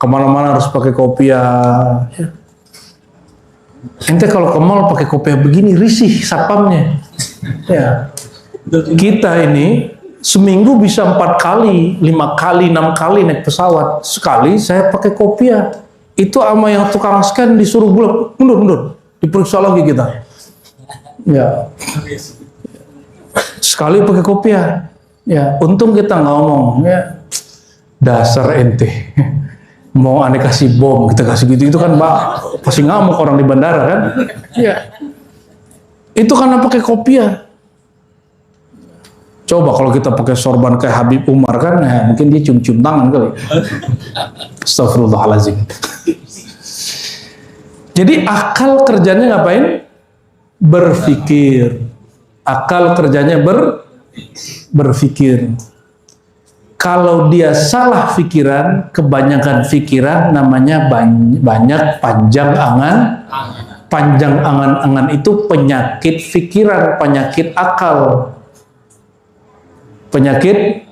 Kemana-mana harus pakai kopiah. Ya. Ente kalau ke mall pakai kopiah begini risih sapamnya. Ya, kita ini seminggu bisa 4 kali, 5 kali, 6 kali naik pesawat. Sekali saya pakai kopiah. Itu sama yang tukang scan disuruh mundur, diperiksa lagi kita. Ya, sekali pakai kopiah. Ya, untung kita nggak ngomong. Ya, dasar ente. Mau aneh kasih bom, kita kasih gitu. Itu kan pasti ngamuk orang di bandara kan. Ya. Itu karena pakai kopiah. Coba kalau kita pakai sorban kayak Habib Umar kan, ya mungkin dia cium-cium tangan kali. Astagfirullahaladzim. Jadi akal kerjanya ngapain? Berpikir. Akal kerjanya berpikir. Kalau dia salah pikiran, kebanyakan pikiran namanya banyak panjang angan. Panjang angan-angan itu penyakit pikiran, penyakit akal. Penyakit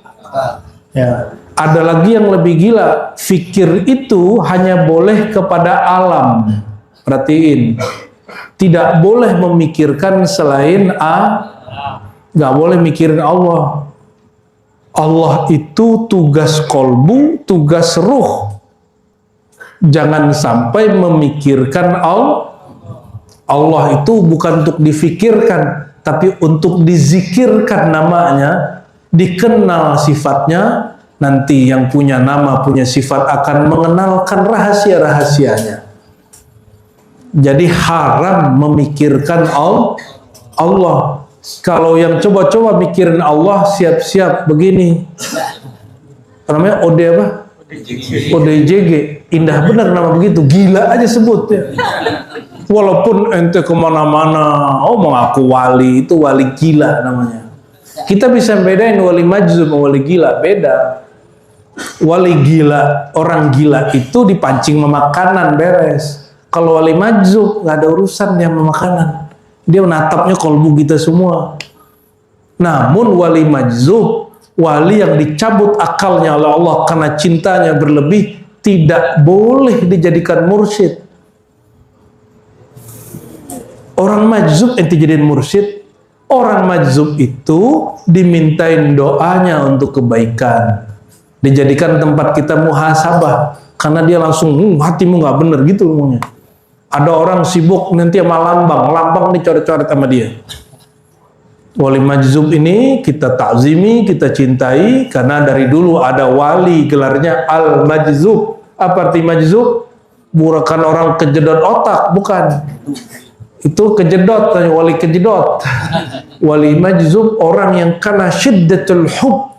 ya. Ada lagi yang lebih gila, fikir itu hanya boleh kepada alam. Perhatiin, tidak boleh memikirkan selain nggak boleh mikirin Allah. Allah itu tugas kolbu, tugas ruh. Jangan sampai memikirkan Allah itu bukan untuk difikirkan, tapi untuk dizikirkan namanya, dikenal sifatnya. Nanti yang punya nama, punya sifat akan mengenalkan rahasia-rahasianya. Jadi haram memikirkan Allah. Kalau yang coba-coba mikirin Allah, siap-siap begini. Namanya ODJG. Indah benar nama begitu. Gila aja sebut ya. Walaupun ente kemana-mana, mengaku wali, itu wali gila namanya. Kita bisa bedain wali majzub sama wali gila, beda. Wali gila, orang gila itu dipancing memakanan beres. Kalau wali majzub nggak ada urusan dia memakanan. Dia menatapnya kolbu kita semua. Namun wali majzub, wali yang dicabut akalnya oleh Allah karena cintanya berlebih, tidak boleh dijadikan mursyid. Orang majzub ente jadiin mursyid. Orang majzub itu dimintain doanya untuk kebaikan. Dijadikan tempat kita muhasabah. Karena dia langsung, hatimu nggak bener gitu ngomongnya. Ada orang sibuk nanti sama lambang dicoret-coret sama dia. Wali majzub ini kita takzimi, kita cintai. Karena dari dulu ada wali gelarnya al-majzub. Apa arti majzub? bukan orang kejedot otak, bukan. Itu kejedot, wali kejedot. Wali majzub orang yang karena syiddatul hub,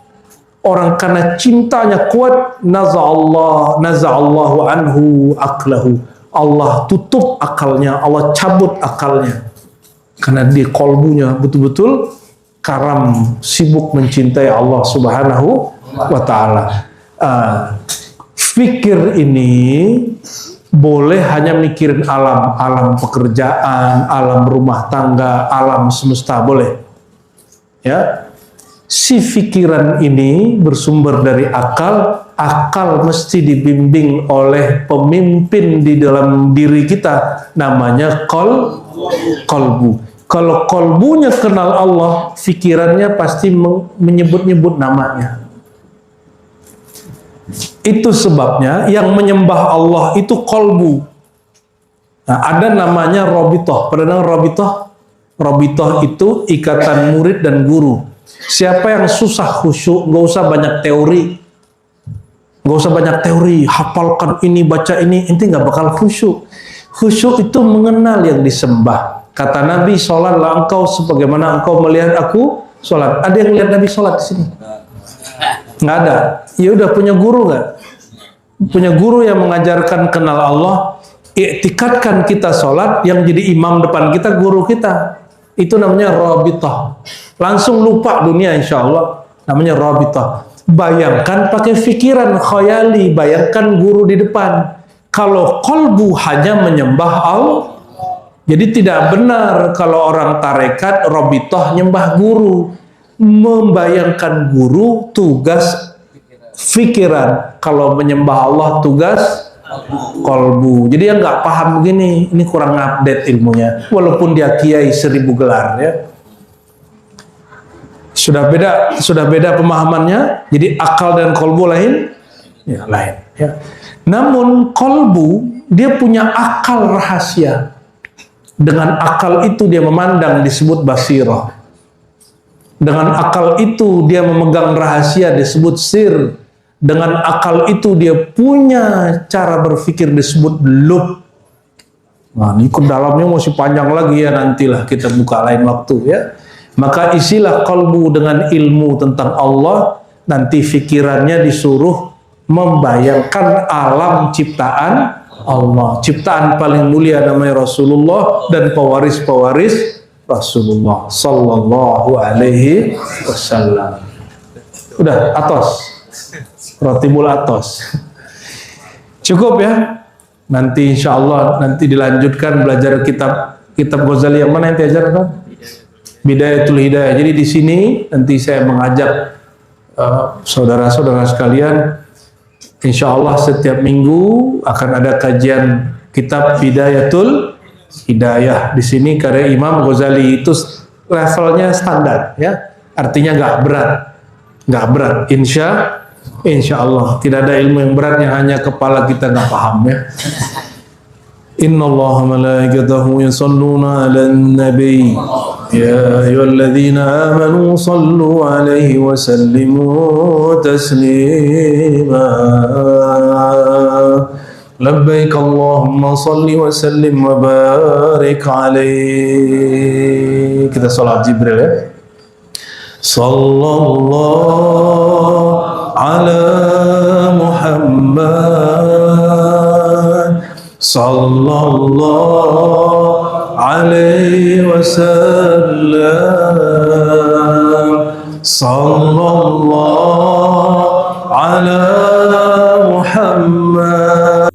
orang karena cintanya kuat, naza'allahu anhu aqlahu. Allah tutup akalnya, Allah cabut akalnya. Karena di kolbunya betul-betul karam, sibuk mencintai Allah Subhanahu wa ta'ala. Fikir ini boleh hanya mikirin alam pekerjaan, alam rumah tangga, alam semesta, boleh. Ya. Si pikiran ini bersumber dari akal. Akal mesti dibimbing oleh pemimpin di dalam diri kita, namanya kolbu. Kalau kolbunya kenal Allah, pikirannya pasti menyebut-nyebut namanya. Itu sebabnya yang menyembah Allah itu kolbu. Nah, ada namanya robitoh. Pernah dengar robitoh? Robitoh itu ikatan murid dan guru. Siapa yang susah khusyuk, nggak usah banyak teori. Nggak usah banyak teori, hafalkan ini, baca ini, inti nggak bakal khusyuk. Khusyuk itu mengenal yang disembah. Kata Nabi, sholatlah engkau sebagaimana engkau melihat aku sholat. Ada yang lihat Nabi sholat di sini? Nggak ada. Ya udah, punya guru nggak? Punya guru yang mengajarkan kenal Allah. Iktikadkan kita sholat, yang jadi imam depan kita guru kita. Itu namanya rabitah. Langsung lupa dunia insya Allah. Namanya rabitah. Bayangkan pakai pikiran khayali, bayangkan guru di depan. Kalau kolbu hanya menyembah Allah, jadi tidak benar kalau orang tarekat robitoh nyembah guru. Membayangkan guru tugas pikiran, kalau menyembah Allah tugas kolbu. Jadi yang nggak paham begini, ini kurang update ilmunya, walaupun dia kiai 1000 gelar ya. Sudah beda pemahamannya. Jadi akal dan kolbu lain, ya lain. Ya. Namun kolbu dia punya akal rahasia. Dengan akal itu dia memandang, disebut basirah. Dengan akal itu dia memegang rahasia, disebut sir. Dengan akal itu dia punya cara berpikir, disebut lub. Nah, ini ke dalamnya masih panjang lagi ya, nantilah kita buka lain waktu ya. Maka isilah kolbu dengan ilmu tentang Allah, nanti pikirannya disuruh membayangkan alam ciptaan Allah. Ciptaan paling mulia namanya Rasulullah dan pewaris-pewaris Rasulullah Sallallahu Alaihi Wasallam. Udah, atos. Rotibul atos. Cukup ya. Nanti insya Allah nanti dilanjutkan belajar kitab Ghazali yang mana yang diajar kan? Bidayatul Hidayah. Jadi di sini nanti saya mengajak saudara-saudara sekalian, insya Allah setiap minggu akan ada kajian kitab Bidayatul Hidayah. Di sini karya Imam Ghazali itu levelnya standar, ya, artinya nggak berat. Insya Allah tidak ada ilmu yang berat yang hanya kepala kita nggak paham ya. Inna Allah malaikatahu yusalluna ala nabi ya ayyuhalladzina amanu sallu alaihi wa sallimu taslima. Labbaik Allahumma salli wa sallim wa barik alaihi. Kita salat Jibril ya. Sallallahu ala Muhammad sallallahu alaihi wasallam. Sallallahu ala Muhammad.